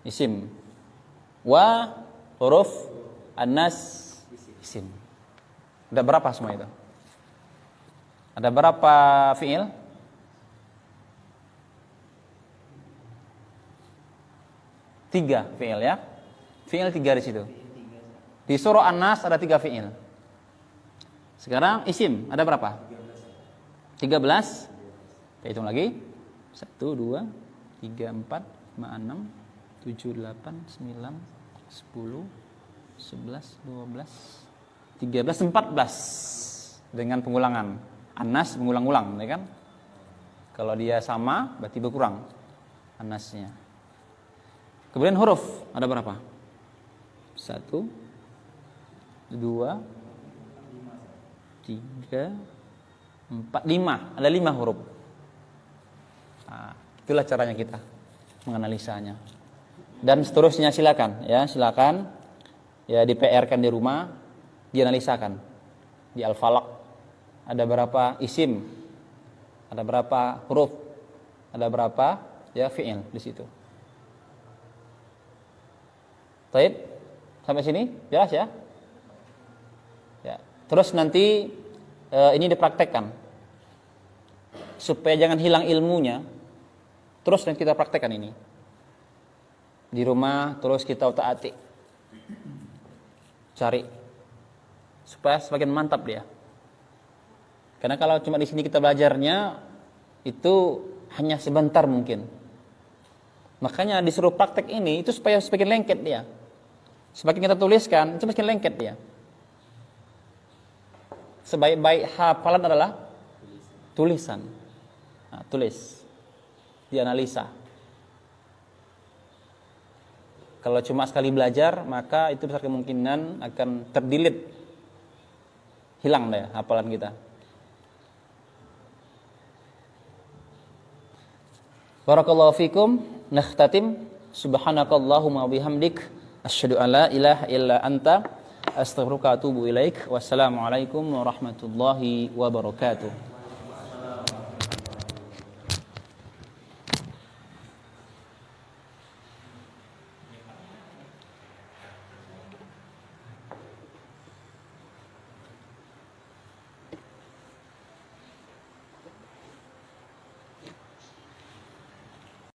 Isim. Wa huruf an-nas isim. Ada berapa semua itu? Ada berapa fi'il? Tiga fi'il ya. Fi'il 3 di situ. Di surah An-Nas ada 3 fi'il. Sekarang isim ada berapa? 13. Kita hitung lagi. 1, 2, 3, 4, 5, 6, 7, 8, 9, 10, 11, 12, 13, 14. Dengan pengulangan. An-Nas mengulang-ulang, ya kan? Kalau dia sama, berarti berkurang An-Nasnya. Kemudian huruf, ada berapa? 1, 2, 3, 4, 5. Ada 5 huruf. Nah, itulah caranya kita menganalisanya. Dan seterusnya silakan ya, silakan ya di PR-kan di rumah, dianalisakan. Di Al-Falaq ada berapa isim? Ada berapa huruf? Ada berapa ya fi'il di situ. Baik, sampai sini jelas ya? Ya. Terus nanti ini dipraktekkan supaya jangan hilang ilmunya. Terus nanti kita praktekkan ini di rumah, terus kita utak-atik cari supaya semakin mantap dia. Karena kalau cuma di sini kita belajarnya itu hanya sebentar mungkin. Makanya disuruh praktek ini itu supaya semakin lengket dia. Semakin kita tuliskan, itu semakin lengket dia. Sebaik-baik hafalan adalah tulisan. Nah, tulis, dianalisa. Kalau cuma sekali belajar, maka itu besar kemungkinan akan terdelete, hilang deh hafalan kita. Barakallahu fikum. Nakhtatim. Subhanakallahumma bihamdik. Asyhadu an la ilaha illa anta. Astaghfiruka wa atubu ilaik. Wassalamualaikum warahmatullahi wabarakatuh.